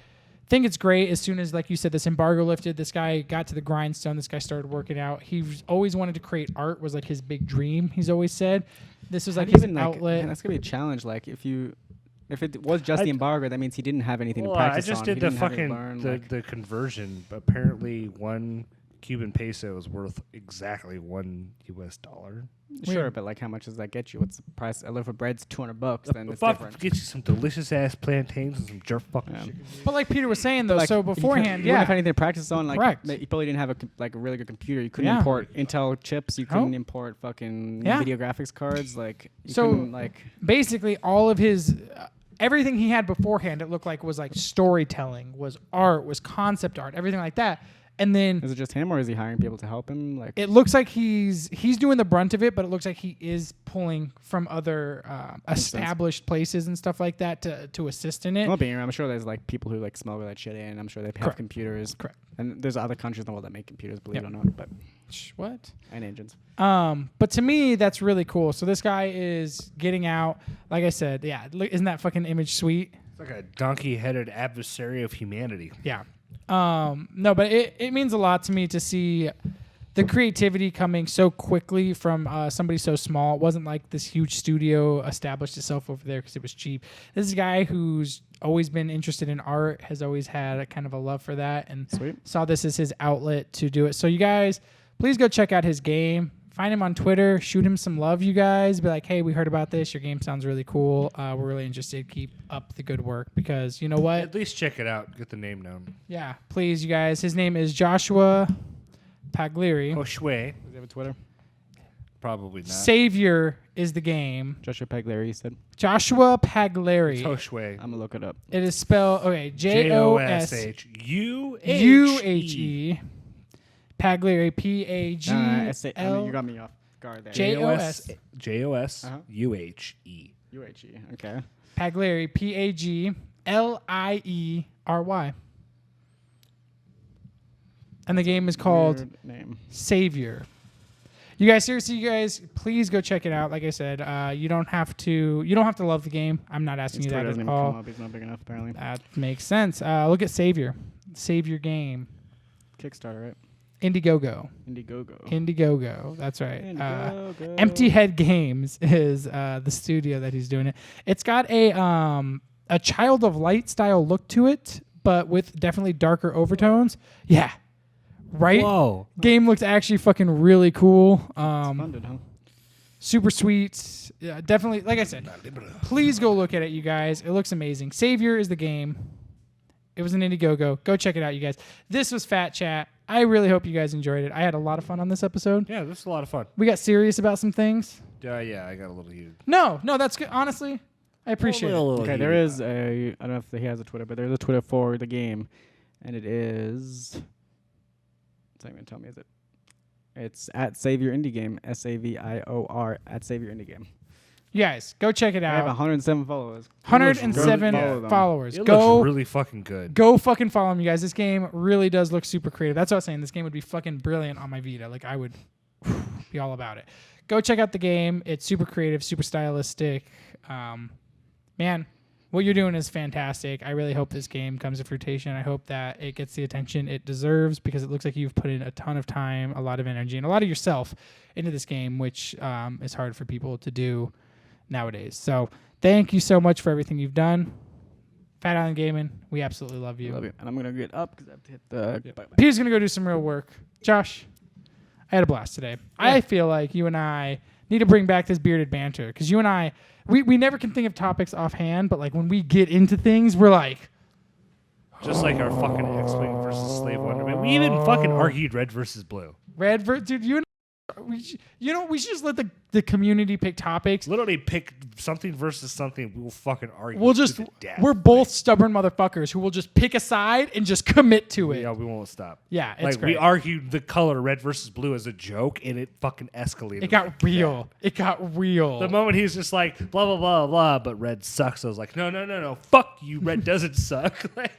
think it's great. As soon as, like you said, this embargo lifted, this guy got to the grindstone. This guy started working out. He's always wanted to create art, was like his big dream, he's always said. This was like his outlet. Man, that's gonna be a challenge. Like if it was just the embargo, that means he didn't have anything to practice on. I just did He the didn't have any fucking learn, the conversion. Apparently, 1 Cuban peso is worth exactly $1 US. Sure, but like, how much does that get you? What's the price? A loaf of bread's $200. Then it's Fuck, different. get you some delicious ass plantains and some jerk fucking Yeah. chicken. But like Peter was saying, though, Like, so you beforehand, wouldn't have yeah. anything to practice on. Like, Correct. You probably didn't have a really good computer. You couldn't Yeah. import Intel chips. You couldn't Oh. import fucking Yeah. video graphics cards. Like, you So- couldn't, like, Basically, all of his... everything he had beforehand, it looked like was like storytelling, was art, was concept art, everything like that. And then is it just him or is he hiring people to help him? Like, it looks like he's doing the brunt of it, but it looks like he is pulling from other established places and stuff like that to assist in it. well, being, I'm sure there's like people who like smuggle that shit in. I'm sure they have Correct. computers. Correct. And there's other countries in the world that make computers, believe Yep. it or not, but What? and engines. But to me, that's really cool. So this guy is getting out. Like I said, yeah, isn't that fucking image sweet? It's like a donkey-headed adversary of humanity. Yeah. No, but it means a lot to me to see the creativity coming so quickly from somebody so small. It wasn't like this huge studio established itself over there because it was cheap. This is a guy who's always been interested in art, has always had a kind of a love for that, and Sweet. saw this as his outlet to do it. So you guys, please go check out his game. Find him on Twitter. Shoot him some love, you guys. Be like, hey, we heard about this. Your game sounds really cool. We're really interested. Keep up the good work because you know what? At least check it out. Get the name known. Yeah, please, you guys. His name is Joshua Pagliari. Oshwe. Does he have a Twitter? Probably not. Savior is the game. Joshua Pagliari, you said. Joshua Pagliari. Oshwe. I'm gonna look it up. It is spelled Joshuhe. Joshue. Pagliari you Pagl. got me off guard there. J-O-S. Joshuhe. UHE. Okay. Pagliari Pagliery. And the game is called Weird name. Savior. You guys, seriously, you guys, please go check it out. Like I said, you don't have to love the game. I'm not asking His you Twitter that doesn't at even come all. up. He's not big enough, apparently. That makes sense. Look at Savior game. Indiegogo. Indiegogo. That's right. Indiegogo. Empty Head Games is the studio that he's doing it. It's got a Child of Light style look to it, but with definitely darker overtones. Yeah. Right? Whoa. Game looks actually fucking really cool. Funded, huh? Super sweet. Yeah, definitely. Like I said, please go look at it, you guys. It looks amazing. Savior is the game. It was an Indiegogo. Go check it out, you guys. This was PhattChat. I really hope you guys enjoyed it. I had a lot of fun on this episode. Yeah, this is a lot of fun. We got serious about some things. Yeah, I got a little heated. No, that's good. Honestly, I appreciate it. Okay, there is a. I don't know if he has a Twitter, but there's a Twitter for the game, and it is. It's not even tell me, is it? It's at Savior Indie Game, SAVIOR at Savior Indie Game. You guys, go check it I have out. 107 followers. 107 Follow them. followers. It Go looks really fucking good. Go fucking follow him, you guys. This game really does look super creative. That's what I was saying. This game would be fucking brilliant on my Vita. Like, I would be all about it. Go check out the game. It's super creative, super stylistic. Man, what you're doing is fantastic. I really hope this game comes to fruition. I hope that it gets the attention it deserves because it looks like you've put in a ton of time, a lot of energy, and a lot of yourself into this game, which is hard for people to do nowadays. So thank you so much for everything you've done. Fat Island Gaming, we absolutely love you. Love you. And I'm going to get up because I have to hit the... Bye-bye. Peter's going to go do some real work. Josh, I had a blast today. Yeah. I feel like you and I need to bring back this bearded banter because you and I, we never can think of topics offhand, but like when we get into things, we're like... Just like our fucking X-Wing versus Slave Wonderman. We even fucking argued red versus blue. Dude, you and we should just let the community pick topics. Literally pick something versus something. We will fucking argue. We're both stubborn motherfuckers who will just pick a side and just commit to it. Yeah, we won't stop. Yeah, it's like great. we argued the color red versus blue as a joke, and it fucking escalated. It got real. It got real. The moment he was just like blah blah blah blah, but red sucks. I was like, no, fuck you. Red doesn't suck. Like.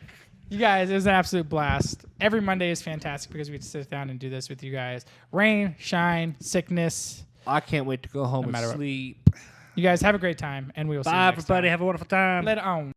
You guys, it was an absolute blast. Every Monday is fantastic because we get to sit down and do this with you guys. Rain, shine, sickness. I can't wait to go home and matter what. sleep. You guys have a great time, and we will see you Bye, next everybody. time. Have a wonderful time. Later on.